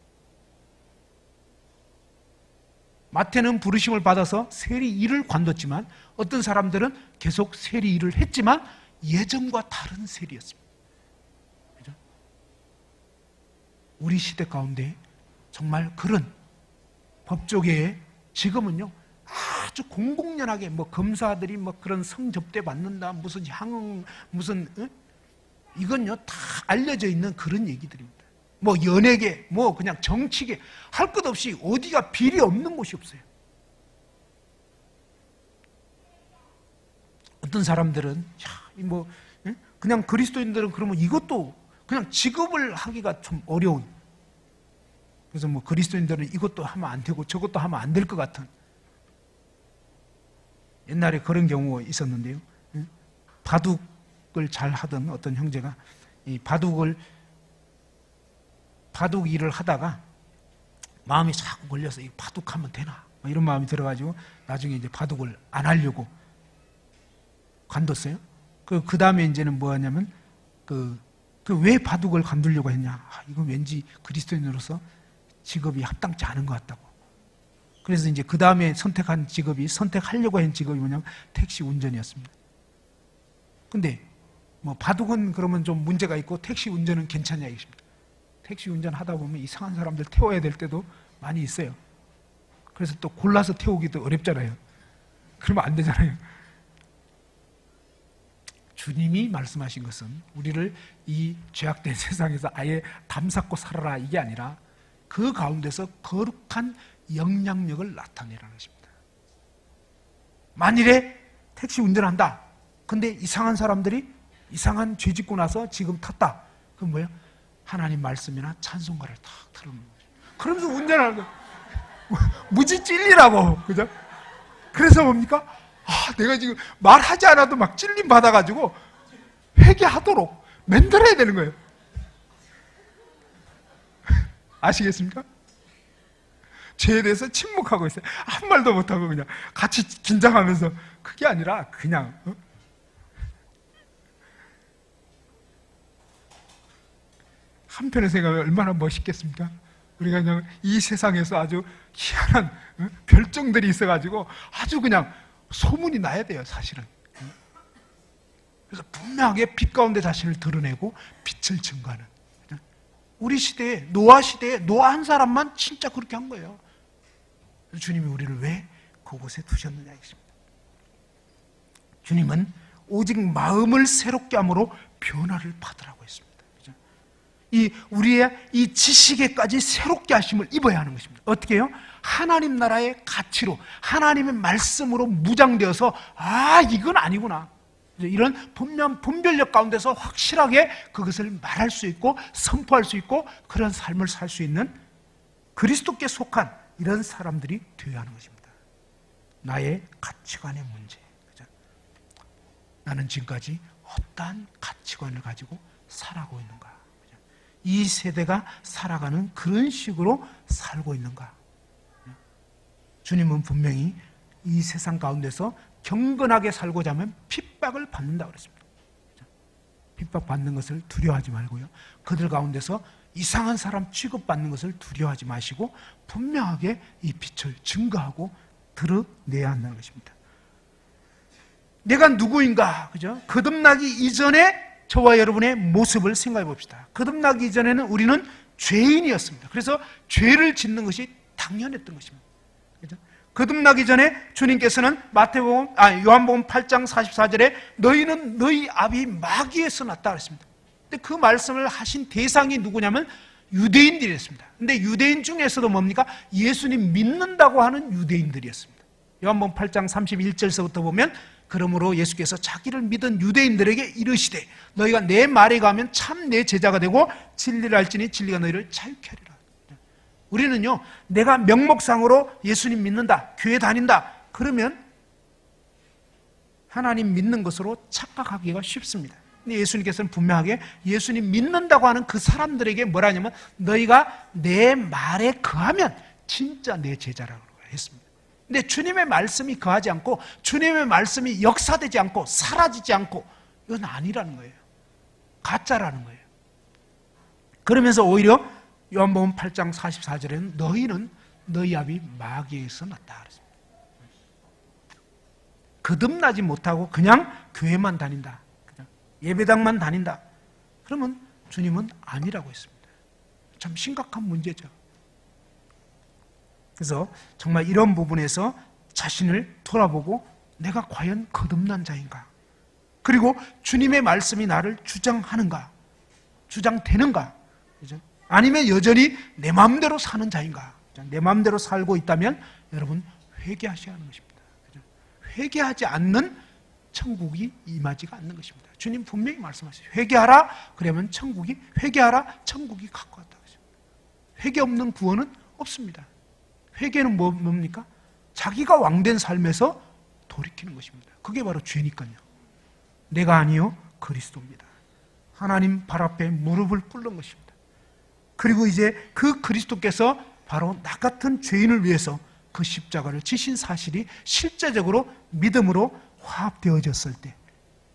마태는 부르심을 받아서 세리 일을 관뒀지만 어떤 사람들은 계속 세리 일을 했지만 예전과 다른 세리였습니다. 그죠? 우리 시대 가운데 정말 그런 법조계에 지금은요 아주 공공연하게 뭐 검사들이 뭐 그런 성접대 받는다 무슨 향응 무슨 이건요 다 알려져 있는 그런 얘기들입니다. 뭐 연예계 뭐 그냥 정치계 할 것 없이 어디가 비리 없는 곳이 없어요. 어떤 사람들은 뭐 그냥 그리스도인들은 그러면 이것도 그냥 직업을 하기가 좀 어려운, 그래서 뭐 그리스도인들은 이것도 하면 안 되고 저것도 하면 안 될 것 같은, 옛날에 그런 경우가 있었는데요. 바둑을 잘 하던 어떤 형제가 이 바둑 일을 하다가 마음이 자꾸 걸려서 이 바둑하면 되나 이런 마음이 들어가지고 나중에 이제 바둑을 안 하려고 관뒀어요. 그 다음에 이제는 뭐 하냐면 왜 바둑을 관두려고 했냐? 이건 왠지 그리스도인으로서 직업이 합당치 않은 것 같다고. 그래서 이제 그 다음에 선택하려고 한 직업이 뭐냐면 택시 운전이었습니다. 근데 뭐 바둑은 그러면 좀 문제가 있고 택시 운전은 괜찮냐 이것입니다. 택시 운전 하다 보면 이상한 사람들 태워야 될 때도 많이 있어요. 그래서 또 골라서 태우기도 어렵잖아요. 그러면 안 되잖아요. 주님이 말씀하신 것은 우리를 이 죄악된 세상에서 아예 담쌓고 살아라 이게 아니라 그 가운데서 거룩한 영향력을 나타내라는 것입니다. 만일에 택시 운전한다. 근데 이상한 사람들이 이상한 죄 짓고 나서 지금 탔다. 그럼 뭐예요? 하나님 말씀이나 찬송가를 탁 틀어놓는 거죠. 그러면서 운전하는 거예요. 무지 찔리라고. 그죠? 그래서 뭡니까? 내가 지금 말하지 않아도 막 찔림 받아가지고 회개하도록 만들어야 되는 거예요. 아시겠습니까? 죄에 대해서 침묵하고 있어요. 한 말도 못하고 그냥 같이 긴장하면서. 그게 아니라 그냥 한편의 생각이 얼마나 멋있겠습니까? 우리가 그냥 이 세상에서 아주 희한한 별종들이 있어가지고 아주 그냥 소문이 나야 돼요, 사실은. 그래서 분명하게 빛 가운데 자신을 드러내고 빛을 증거하는. 우리 시대에, 노아 시대에 노아 한 사람만 진짜 그렇게 한 거예요. 주님이 우리를 왜 그곳에 두셨느냐 이것입니다. 주님은 오직 마음을 새롭게 함으로 변화를 받으라고 했습니다. 우리의 이 지식에까지 새롭게 하심을 입어야 하는 것입니다. 어떻게 해요? 하나님 나라의 가치로, 하나님의 말씀으로 무장되어서 이건 아니구나, 이런 분별력 가운데서 확실하게 그것을 말할 수 있고 선포할 수 있고 그런 삶을 살 수 있는 그리스도께 속한 이런 사람들이 되어야 하는 것입니다. 나의 가치관의 문제. 나는 지금까지 어떠한 가치관을 가지고 살아가고 있는가? 이 세대가 살아가는 그런 식으로 살고 있는가? 주님은 분명히 이 세상 가운데서 경건하게 살고자 하면 핍박을 받는다고 그랬습니다. 핍박받는 것을 두려워하지 말고요, 그들 가운데서 이상한 사람 취급받는 것을 두려워하지 마시고 분명하게 이 빛을 증거하고 드러내야 한다는 것입니다. 내가 누구인가? 그죠? 거듭나기 이전에 저와 여러분의 모습을 생각해 봅시다. 거듭나기 이전에는 우리는 죄인이었습니다. 그래서 죄를 짓는 것이 당연했던 것입니다. 그죠? 거듭나기 전에 주님께서는 요한복음 8장 44절에 너희는 너희 아비 마귀에서 났다 그랬습니다. 근데 그 말씀을 하신 대상이 누구냐면 유대인들이었습니다. 근데 유대인 중에서도 뭡니까? 예수님 믿는다고 하는 유대인들이었습니다. 요한복음 8장 31절서부터 보면 그러므로 예수께서 자기를 믿은 유대인들에게 이르시되 너희가 내 말에 가면 참 내 제자가 되고 진리를 알지니 진리가 너희를 자유케 하리라. 우리는요, 내가 명목상으로 예수님 믿는다, 교회 다닌다 그러면 하나님 믿는 것으로 착각하기가 쉽습니다. 근데 예수님께서는 분명하게 예수님 믿는다고 하는 그 사람들에게 뭐라 하냐면 너희가 내 말에 거하면 진짜 내 제자라고 했습니다. 근데 주님의 말씀이 거하지 않고 주님의 말씀이 역사되지 않고 사라지지 않고 이건 아니라는 거예요. 가짜라는 거예요. 그러면서 오히려 요한복음 8장 44절에는 너희는 너희 아비 마귀에서 났다 그랬습니다. 거듭나지 못하고 그냥 교회만 다닌다, 그냥 예배당만 다닌다, 그러면 주님은 아니라고 했습니다. 참 심각한 문제죠. 그래서 정말 이런 부분에서 자신을 돌아보고 내가 과연 거듭난 자인가, 그리고 주님의 말씀이 나를 주장하는가, 주장되는가, 그죠? 아니면 여전히 내 마음대로 사는 자인가. 내 마음대로 살고 있다면 여러분 회개하셔야 하는 것입니다. 그죠? 회개하지 않는 천국이 임하지가 않는 것입니다. 주님 분명히 말씀하세요. 회개하라, 그러면 천국이, 회개하라, 천국이 가까웠다. 회개 없는 구원은 없습니다. 회개는 뭡니까? 자기가 왕된 삶에서 돌이키는 것입니다. 그게 바로 죄니까요. 내가 아니요 그리스도입니다. 하나님 발 앞에 무릎을 꿇는 것입니다. 그리고 이제 그 그리스도께서 바로 나 같은 죄인을 위해서 그 십자가를 지신 사실이 실제적으로 믿음으로 화합되어졌을 때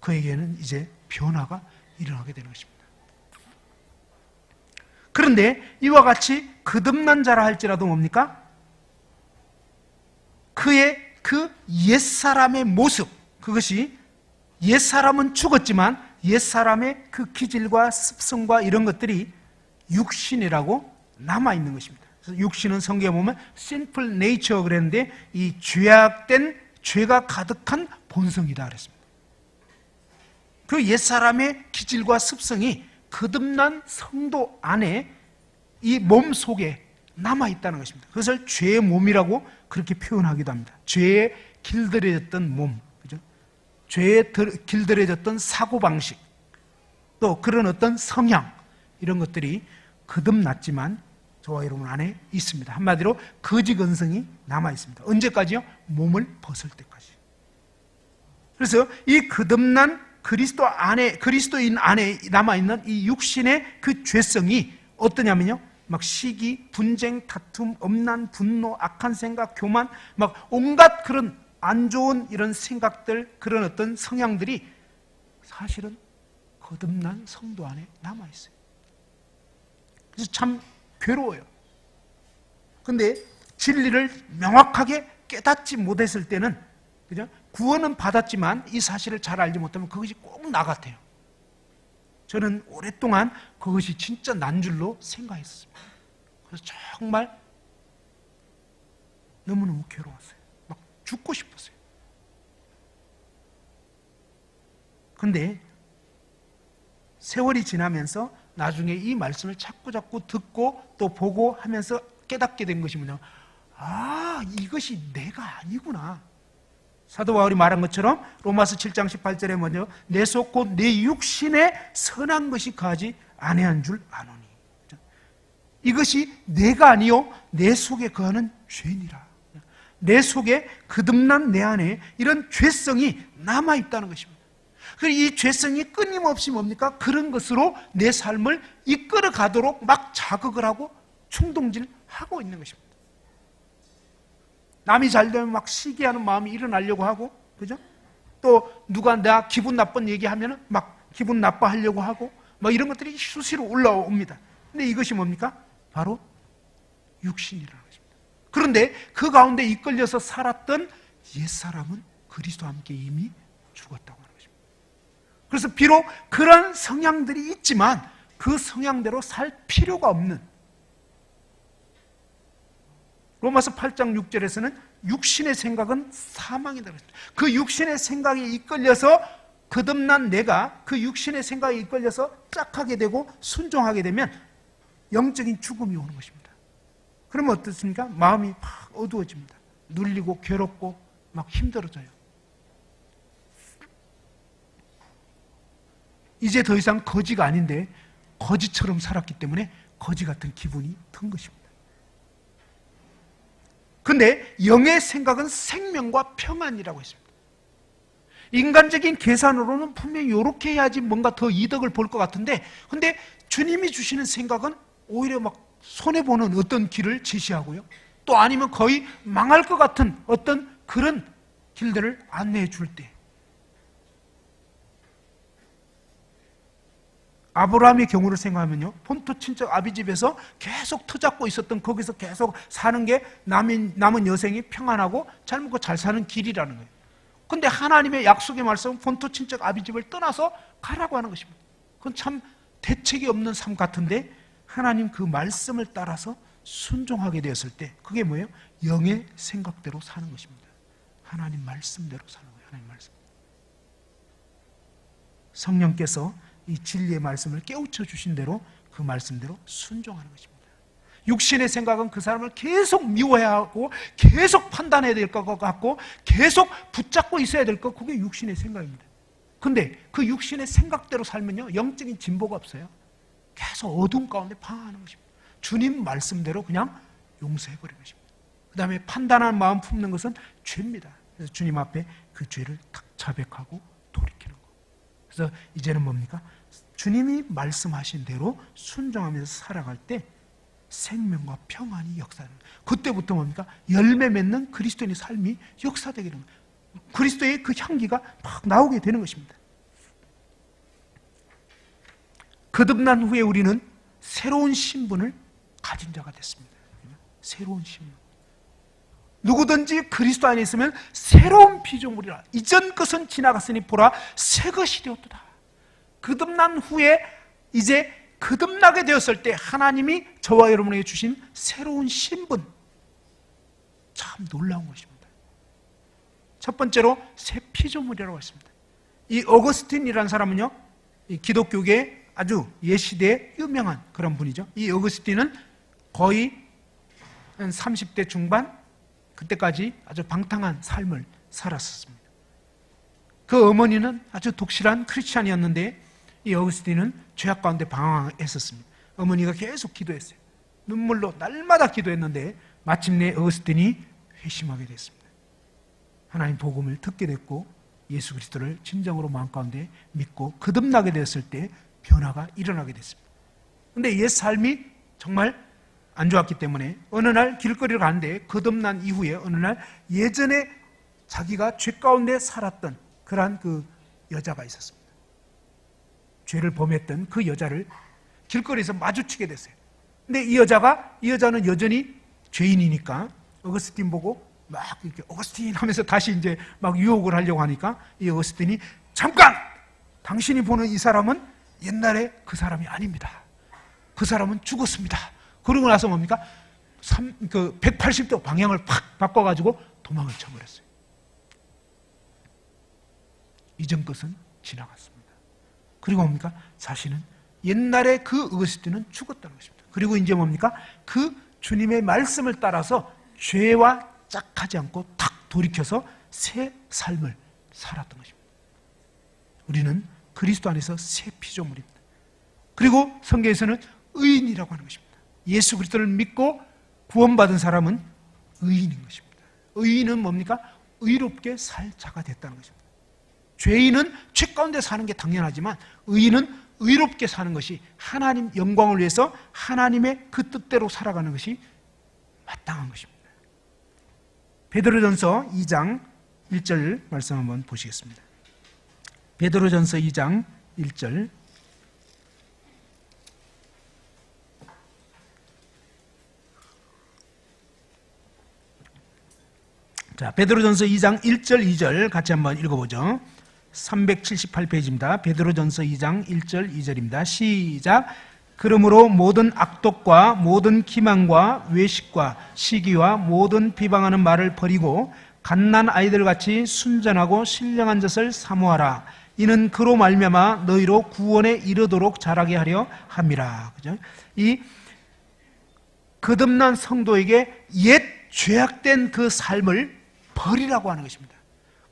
그에게는 이제 변화가 일어나게 되는 것입니다. 그런데 이와 같이 거듭난 자라 할지라도 뭡니까? 그의 그 옛사람의 모습, 그것이 옛사람은 죽었지만 옛사람의 그 기질과 습성과 이런 것들이 육신이라고 남아있는 것입니다. 그래서 육신은 성경에 보면 sinful nature 그랬는데 이 죄악된, 죄가 가득한 본성이다 그랬습니다. 그 옛사람의 기질과 습성이 거듭난 성도 안에 이 몸 속에 남아있다는 것입니다. 그것을 죄의 몸이라고 그렇게 표현하기도 합니다. 죄에 길들여졌던 몸, 그죠? 죄에 길들여졌던 사고방식, 또 그런 어떤 성향, 이런 것들이 거듭났지만 저와 여러분 안에 있습니다. 한마디로 거지 근성이 남아있습니다. 언제까지요? 몸을 벗을 때까지. 그래서 이 거듭난 그리스도인 안에 남아있는 이 육신의 그 죄성이 어떠냐면요, 막 시기, 분쟁, 다툼, 엄난, 분노, 악한 생각, 교만, 막 온갖 그런 안 좋은 이런 생각들, 그런 어떤 성향들이 사실은 거듭난 성도 안에 남아있어요. 그래서 참 괴로워요. 근데 진리를 명확하게 깨닫지 못했을 때는, 그죠? 구원은 받았지만 이 사실을 잘 알지 못하면 그것이 꼭 나 같아요. 저는 오랫동안 그것이 진짜 난 줄로 생각했습니다. 그래서 정말 너무너무 괴로웠어요. 막 죽고 싶었어요. 근데 세월이 지나면서 나중에 이 말씀을 자꾸 듣고 또 보고 하면서 깨닫게 된 것이 뭐냐면, 아, 이것이 내가 아니구나. 사도 바울이 말한 것처럼 로마서 7장 18절에 뭐죠? 내 속 곧 내 육신에 선한 것이 거하지 아니한 줄 아노니. 이것이 내가 아니요 내 속에 거하는 죄니라. 내 속에 거듭난 내 안에 이런 죄성이 남아있다는 것입니다. 그리고 이 죄성이 끊임없이 뭡니까? 그런 것으로 내 삶을 이끌어 가도록 막 자극을 하고 충동질하고 있는 것입니다. 남이 잘 되면 막 시기하는 마음이 일어나려고 하고, 그죠? 또 누가 나 기분 나쁜 얘기하면 막 기분 나빠하려고 하고, 막 이런 것들이 수시로 올라옵니다. 근데 이것이 뭡니까? 바로 육신이라는 것입니다. 그런데 그 가운데 이끌려서 살았던 옛사람은 그리스도와 함께 이미 죽었다고 하는 것입니다. 그래서 비록 그런 성향들이 있지만 그 성향대로 살 필요가 없는, 로마서 8장 6절에서는 육신의 생각은 사망이다 그랬습니다. 그 육신의 생각에 이끌려서 거듭난 내가 그 육신의 생각에 이끌려서 짝하게 되고 순종하게 되면 영적인 죽음이 오는 것입니다. 그러면 어떻습니까? 마음이 막 어두워집니다. 눌리고 괴롭고 막 힘들어져요. 이제 더 이상 거지가 아닌데 거지처럼 살았기 때문에 거지 같은 기분이 든 것입니다. 근데 영의 생각은 생명과 평안이라고 했습니다. 인간적인 계산으로는 분명히 이렇게 해야지 뭔가 더 이득을 볼 것 같은데, 근데 주님이 주시는 생각은 오히려 막 손해보는 어떤 길을 제시하고요, 또 아니면 거의 망할 것 같은 어떤 그런 길들을 안내해 줄 때, 아브라함의 경우를 생각하면요, 본토 친척 아비집에서 계속 터잡고 있었던, 거기서 계속 사는 게 남은 여생이 평안하고 잘 먹고 잘 사는 길이라는 거예요. 근데 하나님의 약속의 말씀은 본토 친척 아비집을 떠나서 가라고 하는 것입니다. 그건 참 대책이 없는 삶 같은데, 하나님 그 말씀을 따라서 순종하게 되었을 때 그게 뭐예요? 영의 생각대로 사는 것입니다. 하나님 말씀대로 사는 거예요. 하나님 말씀. 성령께서 이 진리의 말씀을 깨우쳐 주신 대로 그 말씀대로 순종하는 것입니다. 육신의 생각은 그 사람을 계속 미워해야 하고 계속 판단해야 될 것 같고 계속 붙잡고 있어야 될 것, 그게 육신의 생각입니다. 근데 그 육신의 생각대로 살면요, 영적인 진보가 없어요. 계속 어두운 가운데 방황하는 것입니다. 주님 말씀대로 그냥 용서해버리는 것입니다. 그 다음에 판단하는 마음 품는 것은 죄입니다. 그래서 주님 앞에 그 죄를 탁 자백하고 돌이키는 거. 그래서 이제는 뭡니까? 주님이 말씀하신 대로 순종하면서 살아갈 때 생명과 평안이 역사되는 거예요. 그때부터 뭡니까? 열매 맺는 그리스도인의 삶이 역사되게 되는 거예요. 그리스도의 그 향기가 막 나오게 되는 것입니다. 거듭난 후에 우리는 새로운 신분을 가진 자가 됐습니다. 새로운 신분. 누구든지 그리스도 안에 있으면 새로운 피조물이라. 이전 것은 지나갔으니 보라 새 것이 되었도다. 거듭난 후에 이제 거듭나게 되었을 때 하나님이 저와 여러분에게 주신 새로운 신분, 참 놀라운 것입니다. 첫 번째로 새 피조물이라고 했습니다. 이 어거스틴이라는 사람은요, 이 기독교계 아주 옛시대에 유명한 그런 분이죠. 이 어거스틴은 거의 한 30대 중반, 그때까지 아주 방탕한 삶을 살았었습니다. 그 어머니는 아주 독실한 크리스찬이었는데 이 어거스틴은 죄악 가운데 방황했었습니다. 어머니가 계속 기도했어요. 눈물로 날마다 기도했는데 마침내 어거스틴이 회심하게 됐습니다. 하나님 복음을 듣게 됐고 예수 그리스도를 진정으로 마음 가운데 믿고 거듭나게 되었을 때 변화가 일어나게 됐습니다. 그런데 옛 삶이 정말 안 좋았기 때문에 어느 날 길거리를 가는데 거듭난 이후에 어느 날 예전에 자기가 죄 가운데 살았던 그러한 그 여자가 있었습니다. 죄를 범했던 그 여자를 길거리에서 마주치게 됐어요. 근데 이 여자는 여전히 죄인이니까 어거스틴 보고 막 이렇게 어거스틴 하면서 다시 이제 막 유혹을 하려고 하니까 이 어거스틴이 잠깐! 당신이 보는 이 사람은 옛날에 그 사람이 아닙니다. 그 사람은 죽었습니다. 그러고 나서 뭡니까? 180도 방향을 팍 바꿔가지고 도망을 쳐버렸어요. 이전 것은 지나갔습니다. 그리고 뭡니까? 자신은 옛날에 그 어거스틴은 죽었다는 것입니다. 그리고 이제 뭡니까? 그 주님의 말씀을 따라서 죄와 짝하지 않고 탁 돌이켜서 새 삶을 살았던 것입니다. 우리는 그리스도 안에서 새 피조물입니다. 그리고 성경에서는 의인이라고 하는 것입니다. 예수 그리스도를 믿고 구원받은 사람은 의인인 것입니다. 의인은 뭡니까? 의롭게 살 자가 됐다는 것입니다. 죄인은 죄 가운데 사는 게 당연하지만 의인은 의롭게 사는 것이 하나님 영광을 위해서 하나님의 그 뜻대로 살아가는 것이 마땅한 것입니다. 베드로전서 2장 1절 말씀 한번 보시겠습니다. 베드로전서 2장 1절. 자, 베드로전서 2장 1절 2절 같이 한번 읽어보죠. 378페이지입니다. 베드로전서 2장 1절 2절입니다. 시작. 그러므로 모든 악독과 모든 기만과 외식과 시기와 모든 비방하는 말을 버리고 갓난 아이들같이 순전하고 신령한 것을 사모하라. 이는 그로 말미암아 너희로 구원에 이르도록 자라게 하려 함이라. 그죠? 이 거듭난 성도에게 옛 죄악된 그 삶을 버리라고 하는 것입니다.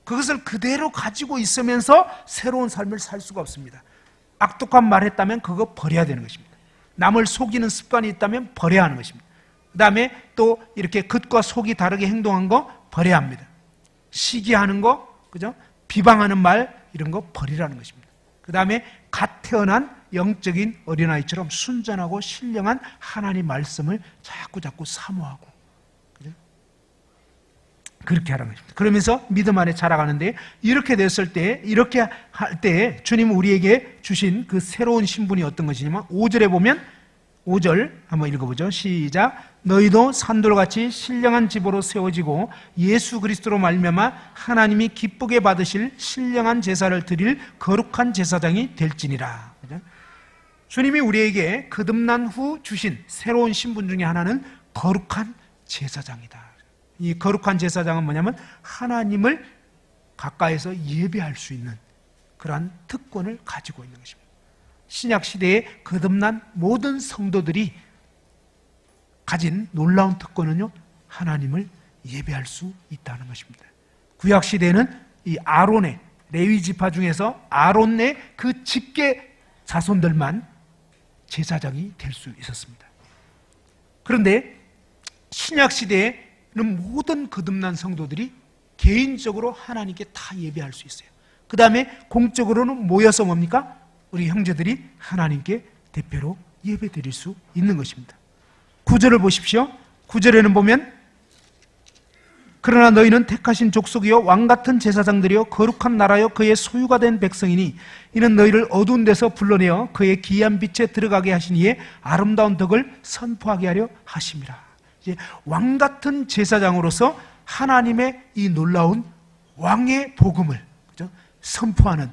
그것을 그대로 가지고 있으면서 새로운 삶을 살 수가 없습니다. 악독한 말 했다면 그거 버려야 되는 것입니다. 남을 속이는 습관이 있다면 버려야 하는 것입니다. 그 다음에 또 이렇게 겉과 속이 다르게 행동한 거 버려야 합니다. 시기하는 거, 그죠? 비방하는 말 이런 거 버리라는 것입니다. 그 다음에 갓 태어난 영적인 어린아이처럼 순전하고 신령한 하나님 말씀을 자꾸 사모하고, 그죠? 그렇게 하라는 것입니다. 그러면서 믿음 안에 자라가는데, 이렇게 됐을 때, 이렇게 할 때 주님은 우리에게 주신 그 새로운 신분이 어떤 것이냐면 5절에 보면, 5절 한번 읽어보죠. 시작. 너희도 산돌같이 신령한 집으로 세워지고 예수 그리스도로 말미암아 하나님이 기쁘게 받으실 신령한 제사를 드릴 거룩한 제사장이 될지니라. 주님이 우리에게 거듭난 후 주신 새로운 신분 중에 하나는 거룩한 제사장이다. 이 거룩한 제사장은 뭐냐면 하나님을 가까이서 예배할 수 있는 그러한 특권을 가지고 있는 것입니다. 신약 시대에 거듭난 모든 성도들이 가진 놀라운 특권은요, 하나님을 예배할 수 있다는 것입니다. 구약 시대에는 이 아론의 레위 지파 중에서 아론의 그 직계 자손들만 제사장이 될 수 있었습니다. 그런데 신약 시대에는 모든 거듭난 성도들이 개인적으로 하나님께 다 예배할 수 있어요. 그 다음에 공적으로는 모여서 뭡니까? 우리 형제들이 하나님께 대표로 예배 드릴 수 있는 것입니다. 9절을 보십시오. 9절에는 보면 그러나 너희는 택하신 족속이요 왕같은 제사장들이요 거룩한 나라요 그의 소유가 된 백성이니 이는 너희를 어두운 데서 불러내어 그의 기이한 빛에 들어가게 하신 이의 아름다운 덕을 선포하게 하려 하심이라. 이제 왕같은 제사장으로서 하나님의 이 놀라운 왕의 복음을, 그죠? 선포하는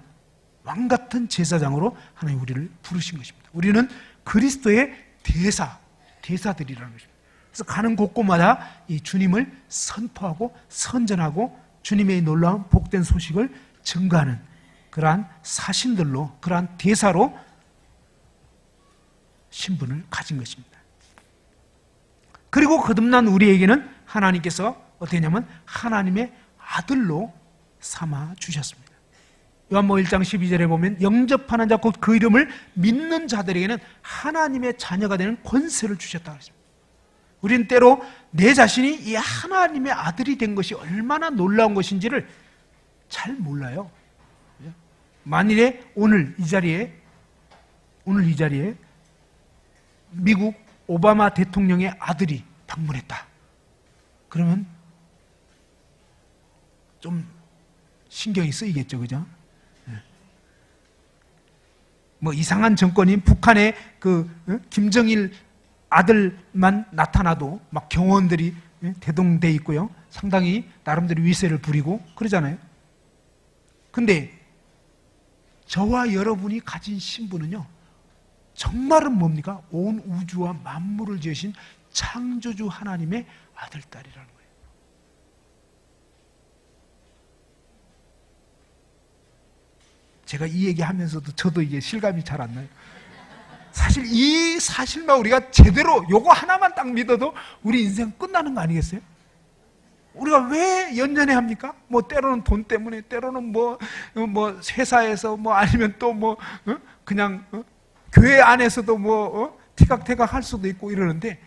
왕같은 제사장으로 하나님 우리를 부르신 것입니다. 우리는 그리스도의 대사들이라는 것입니다. 그래서 가는 곳곳마다 이 주님을 선포하고 선전하고 주님의 놀라운 복된 소식을 증거하는 그러한 사신들로, 그러한 대사로 신분을 가진 것입니다. 그리고 거듭난 우리에게는 하나님께서 어떻게 했냐면 하나님의 아들로 삼아 주셨습니다. 요한복음 1장 12절에 보면 영접하는 자 곧 그 이름을 믿는 자들에게는 하나님의 자녀가 되는 권세를 주셨다고 했습니다. 우리는 때로 내 자신이 이 하나님의 아들이 된 것이 얼마나 놀라운 것인지를 잘 몰라요. 만일에 오늘 이 자리에 미국 오바마 대통령의 아들이 방문했다. 그러면 좀 신경이 쓰이겠죠, 그죠? 뭐 이상한 정권인 북한의 그 김정일 아들만 나타나도 막 경호원들이 대동돼 있고요, 상당히 나름대로 위세를 부리고 그러잖아요. 근데 저와 여러분이 가진 신분은요, 정말은 뭡니까? 온 우주와 만물을 지으신 창조주 하나님의 아들, 딸이라는 거예요. 제가 이 얘기하면서도 저도 이게 실감이 잘 안 나요. 사실 이 사실만 우리가 제대로 요거 하나만 딱 믿어도 우리 인생 끝나는 거 아니겠어요? 우리가 왜 연연해 합니까? 뭐 때로는 돈 때문에, 때로는 뭐 회사에서 뭐 아니면 또 뭐 그냥 교회 안에서도 뭐 티각태각 할 수도 있고 이러는데,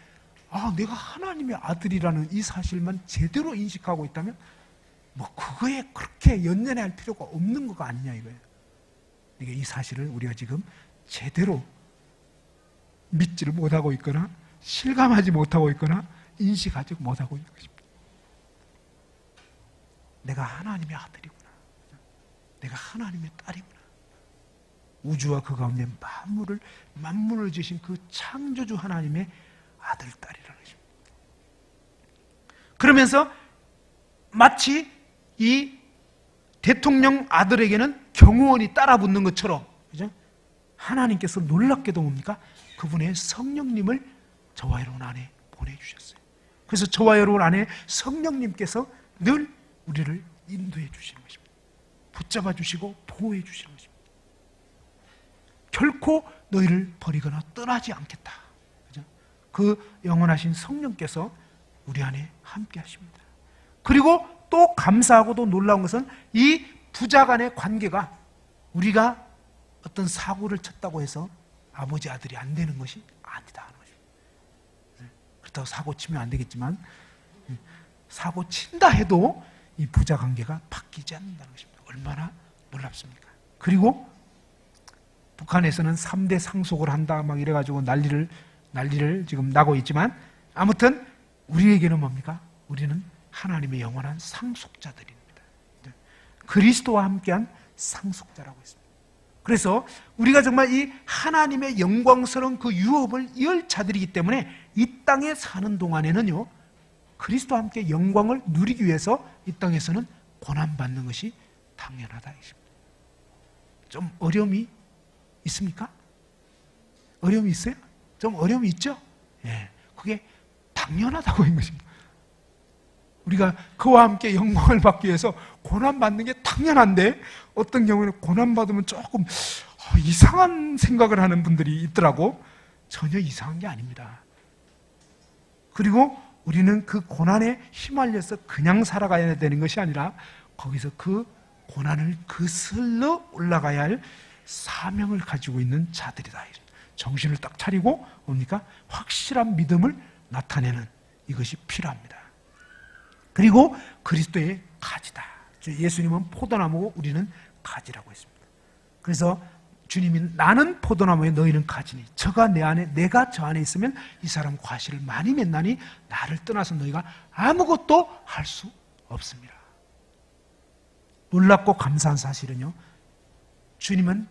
내가 하나님의 아들이라는 이 사실만 제대로 인식하고 있다면 뭐 그거에 그렇게 연연해 할 필요가 없는 거가 아니냐 이거예요. 이게 이 사실을 우리가 지금 제대로 믿지를 못하고 있거나 실감하지 못하고 있거나 인식하지 못하고 있는 것입니다. 내가 하나님의 아들이구나. 내가 하나님의 딸이구나. 우주와 그 가운데 만물을 지으신 그 창조주 하나님의 아들, 딸이라는 것입니다. 그러면서 마치 이 대통령 아들에게는 경호원이 따라붙는 것처럼, 그죠? 하나님께서 놀랍게도 뭡니까? 그분의 성령님을 저와 여러분 안에 보내주셨어요. 그래서 저와 여러분 안에 성령님께서 늘 우리를 인도해 주시는 것입니다. 붙잡아 주시고 보호해 주시는 것입니다. 결코 너희를 버리거나 떠나지 않겠다. 그죠? 그 영원하신 성령께서 우리 안에 함께 하십니다. 그리고 또 감사하고도 놀라운 것은 이 부자 간의 관계가 우리가 어떤 사고를 쳤다고 해서 아버지 아들이 안 되는 것이 아니다 하는 것입니다. 그렇다고 사고 치면 안 되겠지만 사고 친다 해도 이 부자 관계가 바뀌지 않는다는 것입니다. 얼마나 놀랍습니까? 그리고 북한에서는 3대 상속을 한다 막 이래가지고 난리를 지금 나고 있지만, 아무튼 우리에게는 뭡니까? 우리는 하나님의 영원한 상속자들입니다. 그리스도와 함께한 상속자라고 했습니다. 그래서 우리가 정말 이 하나님의 영광스러운 그 유업을 이을 자들이기 때문에 이 땅에 사는 동안에는요, 그리스도와 함께 영광을 누리기 위해서 이 땅에서는 고난받는 것이 당연하다. 좀 어려움이 있습니까? 어려움이 있어요? 좀 어려움이 있죠? 예, 그게 당연하다고 하는 것입니다. 우리가 그와 함께 영광을 받기 위해서 고난받는 게 당연한데, 어떤 경우에는 고난받으면 조금 이상한 생각을 하는 분들이 있더라고. 전혀 이상한 게 아닙니다. 그리고 우리는 그 고난에 휘말려서 그냥 살아가야 되는 것이 아니라 거기서 그 고난을 거슬러 올라가야 할 사명을 가지고 있는 자들이다. 정신을 딱 차리고 뭡니까? 확실한 믿음을 나타내는 이것이 필요합니다. 그리고 그리스도의 가지다. 예수님은 포도나무고 우리는 가지라고 했습니다. 그래서 주님이 나는 포도나무에 너희는 가지니 저가 내 안에 내가 저 안에 있으면 이 사람 과실을 많이 맺나니 나를 떠나서 너희가 아무것도 할 수 없습니다. 놀랍고 감사한 사실은요, 주님은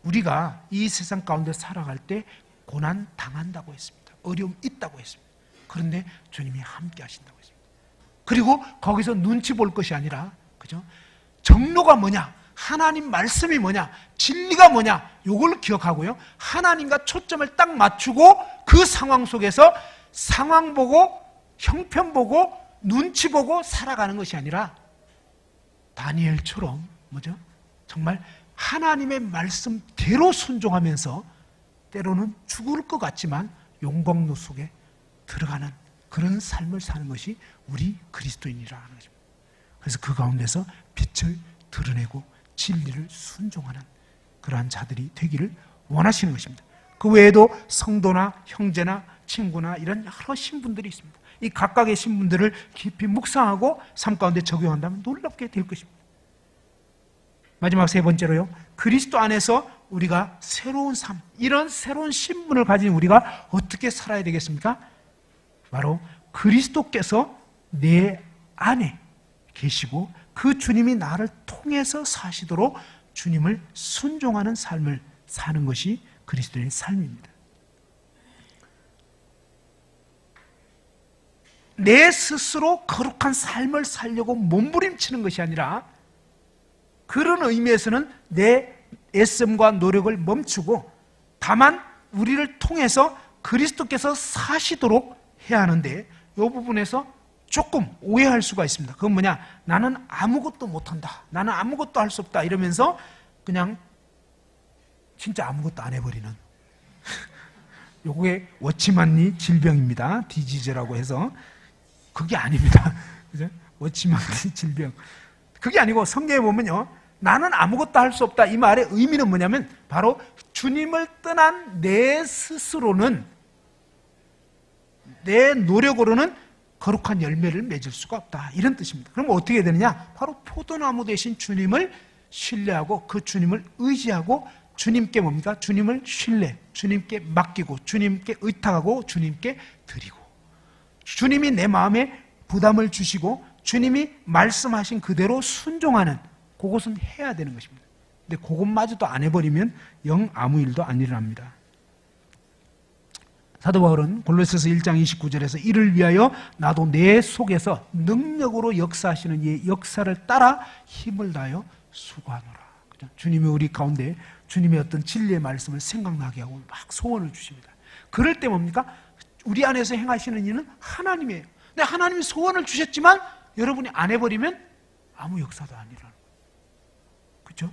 우리가 이 세상 가운데 살아갈 때 고난 당한다고 했습니다. 어려움 있다고 했습니다. 그런데 주님이 함께 하신다고 했습니다. 그리고 거기서 눈치 볼 것이 아니라, 그죠? 정로가 뭐냐? 하나님 말씀이 뭐냐? 진리가 뭐냐? 요걸 기억하고요, 하나님과 초점을 딱 맞추고 그 상황 속에서 상황 보고 형편 보고 눈치 보고 살아가는 것이 아니라 다니엘처럼 뭐죠? 정말 하나님의 말씀대로 순종하면서 때로는 죽을 것 같지만 용광로 속에 들어가는 그런 삶을 사는 것이 우리 그리스도인이라 하는 것입니다. 그래서 그 가운데서 빛을 드러내고 진리를 순종하는 그러한 자들이 되기를 원하시는 것입니다. 그 외에도 성도나 형제나 친구나 이런 여러 신분들이 있습니다. 이 각각의 신분들을 깊이 묵상하고 삶 가운데 적용한다면 놀랍게 될 것입니다. 마지막 세 번째로요, 그리스도 안에서 우리가 새로운 삶, 이런 새로운 신분을 가진 우리가 어떻게 살아야 되겠습니까? 바로 그리스도께서 내 안에 계시고 그 주님이 나를 통해서 사시도록 주님을 순종하는 삶을 사는 것이 그리스도의 삶입니다. 내 스스로 거룩한 삶을 살려고 몸부림치는 것이 아니라, 그런 의미에서는 내 애씀과 노력을 멈추고 다만 우리를 통해서 그리스도께서 사시도록 해야 하는데, 이 부분에서 조금 오해할 수가 있습니다. 그건 뭐냐? 나는 아무것도 못한다, 나는 아무것도 할 수 없다 이러면서 그냥 진짜 아무것도 안 해버리는 요게 워치만리 질병입니다. 디지즈라고 해서. 그게 아닙니다. 그죠? 워치만리 질병. 그게 아니고 성경에 보면요, 나는 아무것도 할 수 없다 이 말의 의미는 뭐냐면 바로 주님을 떠난 내 스스로는, 내 노력으로는 거룩한 열매를 맺을 수가 없다, 이런 뜻입니다. 그럼 어떻게 되느냐? 바로 포도나무 대신 주님을 신뢰하고 그 주님을 의지하고 주님께 뭡니까? 주님을 신뢰, 주님께 맡기고 주님께 의탁하고 주님께 드리고, 주님이 내 마음에 부담을 주시고 주님이 말씀하신 그대로 순종하는, 그것은 해야 되는 것입니다. 근데 그것마저도 안 해버리면 영 아무 일도 안 일어납니다. 사도 바울은 골로새서 1장 29절에서 이를 위하여 나도 내 속에서 능력으로 역사하시는 이의 역사를 따라 힘을 다하여 수고하노라. 주님이 우리 가운데 주님의 어떤 진리의 말씀을 생각나게 하고 막 소원을 주십니다. 그럴 때 뭡니까? 우리 안에서 행하시는 일은 하나님이에요. 근데 하나님이 소원을 주셨지만 여러분이 안 해버리면 아무 역사도 안 일어나는 거예요. 그렇죠?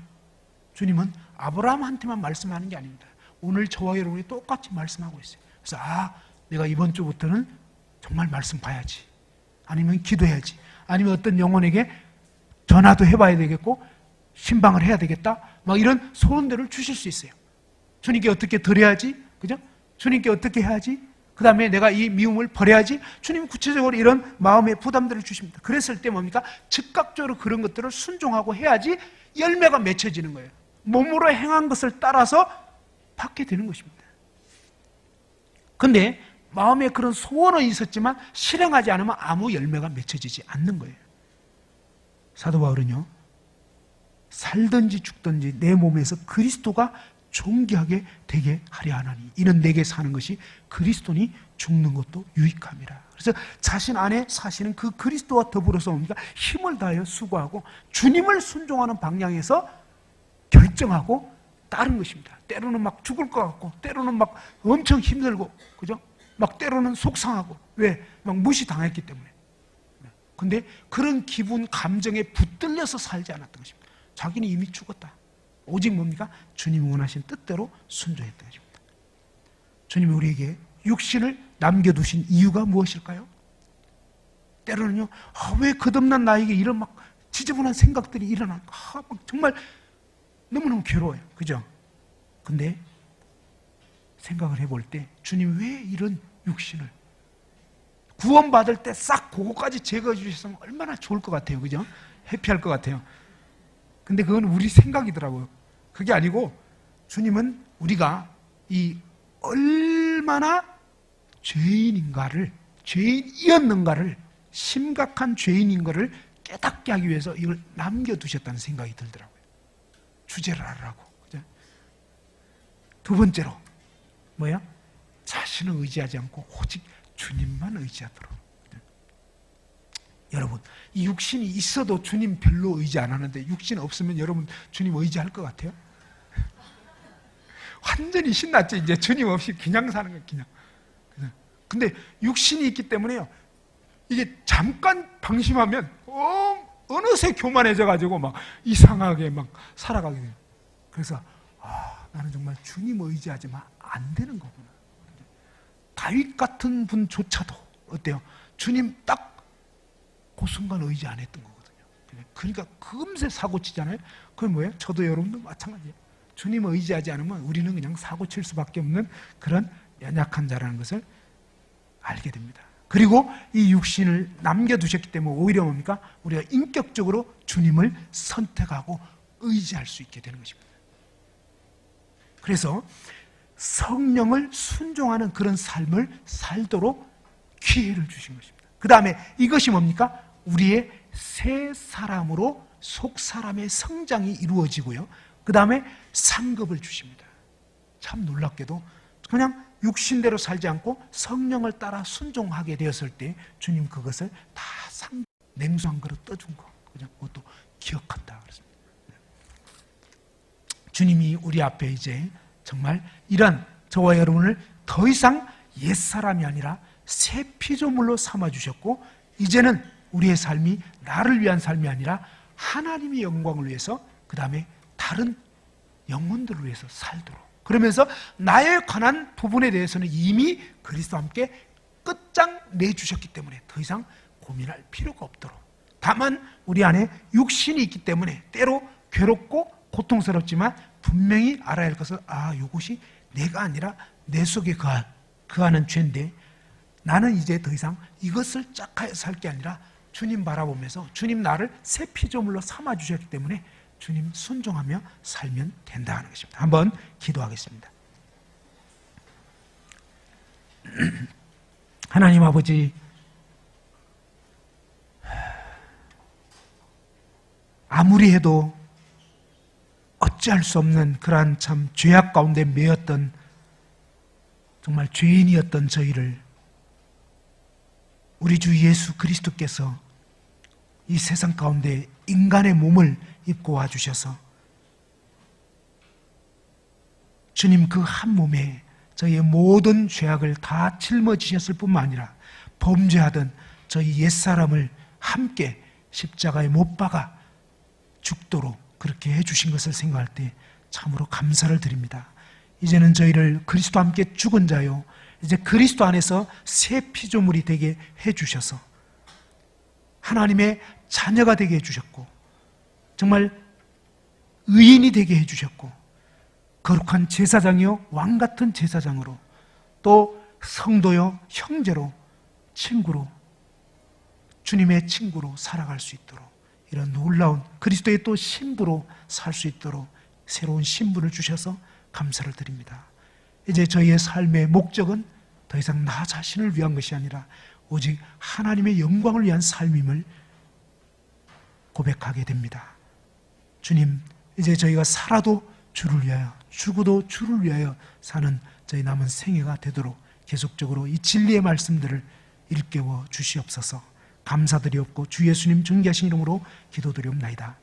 주님은 아브라함한테만 말씀하는 게 아닙니다. 오늘 저와 여러분이 똑같이 말씀하고 있어요. 그래서 내가 이번 주부터는 정말 말씀 봐야지, 아니면 기도해야지, 아니면 어떤 영혼에게 전화도 해봐야 되겠고 신방을 해야 되겠다, 막 이런 소원들을 주실 수 있어요. 주님께 어떻게 드려야지, 그죠? 주님께 어떻게 해야지, 그 다음에 내가 이 미움을 버려야지. 주님 구체적으로 이런 마음의 부담들을 주십니다. 그랬을 때 뭡니까? 즉각적으로 그런 것들을 순종하고 해야지 열매가 맺혀지는 거예요. 몸으로 행한 것을 따라서 받게 되는 것입니다. 근데 마음에 그런 소원은 있었지만 실행하지 않으면 아무 열매가 맺혀지지 않는 거예요. 사도 바울은요, 살든지 죽든지 내 몸에서 그리스도가 존귀하게 되게 하려 하나니 이는 내게 사는 것이 그리스도니 죽는 것도 유익함이라. 그래서 자신 안에 사시는 그 그리스도와 더불어서 뭡니까? 힘을 다하여 수고하고 주님을 순종하는 방향에서 결정하고 따른 것입니다. 때로는 막 죽을 것 같고, 때로는 막 엄청 힘들고, 그죠? 막 때로는 속상하고, 왜? 막 무시당했기 때문에. 근데 그런 기분, 감정에 붙들려서 살지 않았던 것입니다. 자기는 이미 죽었다. 오직 뭡니까? 주님이 원하신 뜻대로 순종했던 것입니다. 주님이 우리에게 육신을 남겨두신 이유가 무엇일까요? 때로는요, 왜 거듭난 나에게 이런 막 지저분한 생각들이 일어날까? 막 정말 너무너무 괴로워요. 그죠? 근데 생각을 해볼 때 주님이 왜 이런 육신을 구원받을 때 싹 그거까지 제거해 주셨으면 얼마나 좋을 것 같아요. 그죠? 해피할 것 같아요. 근데 그건 우리 생각이더라고요. 그게 아니고 주님은 우리가 이 얼마나 죄인이었는가를, 심각한 죄인인 것을 깨닫게 하기 위해서 이걸 남겨두셨다는 생각이 들더라고요. 주제를 하라고. 그죠? 두 번째로 뭐야? 자신을 의지하지 않고 오직 주님만 의지하도록. 여러분, 이 육신이 있어도 주님 별로 의지 안 하는데 육신 없으면 여러분 주님 의지할 것 같아요? 완전히 신났죠. 이제 주님 없이 그냥 사는 거예요. 그냥. 근데 육신이 있기 때문에요, 이게 잠깐 방심하면 어느새 교만해져 가지고 막 이상하게 막 살아가게 돼요. 그래서 나는 정말 주님 의지하지만 안 되는 거구나. 다윗 같은 분조차도 어때요? 주님 딱 그 순간 의지 안 했던 거거든요. 그러니까 금세 사고 치잖아요. 그게 뭐예요? 저도 여러분도 마찬가지예요. 주님 의지하지 않으면 우리는 그냥 사고 칠 수밖에 없는 그런 연약한 자라는 것을 알게 됩니다. 그리고 이 육신을 남겨두셨기 때문에 오히려 뭡니까? 우리가 인격적으로 주님을 선택하고 의지할 수 있게 되는 것입니다. 그래서 성령을 순종하는 그런 삶을 살도록 기회를 주신 것입니다. 그 다음에 이것이 뭡니까? 우리의 새 사람으로 속 사람의 성장이 이루어지고요. 그 다음에 상급을 주십니다. 참 놀랍게도 그냥 육신대로 살지 않고 성령을 따라 순종하게 되었을 때 주님 그것을 다 냉수 한 그릇 떠준 거, 그죠? 그것도 기억한다 그랬습니다. 주님이 우리 앞에 이제 정말 이런 저와 여러분을 더 이상 옛사람이 아니라 새 피조물로 삼아주셨고, 이제는 우리의 삶이 나를 위한 삶이 아니라 하나님의 영광을 위해서, 그 다음에 다른 영혼들을 위해서 살도록, 그러면서 나에 관한 부분에 대해서는 이미 그리스도와 함께 끝장 내주셨기 때문에 더 이상 고민할 필요가 없도록, 다만 우리 안에 육신이 있기 때문에 때로 괴롭고 고통스럽지만 분명히 알아야 할 것은 이것이 내가 아니라 내 속에 거하는 죄인데 나는 이제 더 이상 이것을 짝하여 살 게 아니라 주님 바라보면서 주님 나를 새 피조물로 삼아주셨기 때문에 주님 순종하며 살면 된다 하는 것입니다. 한번 기도하겠습니다. 하나님 아버지, 아무리 해도 어찌할 수 없는 그러한 참 죄악 가운데 매였던 정말 죄인이었던 저희를 우리 주 예수 그리스도께서 이 세상 가운데 인간의 몸을 입고 와주셔서 주님 그 한 몸에 저희의 모든 죄악을 다 짊어지셨을 뿐만 아니라 범죄하던 저희 옛사람을 함께 십자가에 못 박아 죽도록 그렇게 해주신 것을 생각할 때 참으로 감사를 드립니다. 이제는 저희를 그리스도와 함께 죽은 자요, 이제 그리스도 안에서 새 피조물이 되게 해주셔서 하나님의 자녀가 되게 해주셨고 정말 의인이 되게 해주셨고 거룩한 제사장이요 왕같은 제사장으로 또 성도요, 형제로, 친구로, 주님의 친구로 살아갈 수 있도록, 이런 놀라운 그리스도의 또 신부로 살 수 있도록 새로운 신분을 주셔서 감사를 드립니다. 이제 저희의 삶의 목적은 더 이상 나 자신을 위한 것이 아니라 오직 하나님의 영광을 위한 삶임을 고백하게 됩니다. 주님, 이제 저희가 살아도 주를 위하여, 죽어도 주를 위하여 사는 저희 남은 생애가 되도록 계속적으로 이 진리의 말씀들을 일깨워 주시옵소서. 감사드리옵고 주 예수님 존귀하신 이름으로 기도드리옵나이다.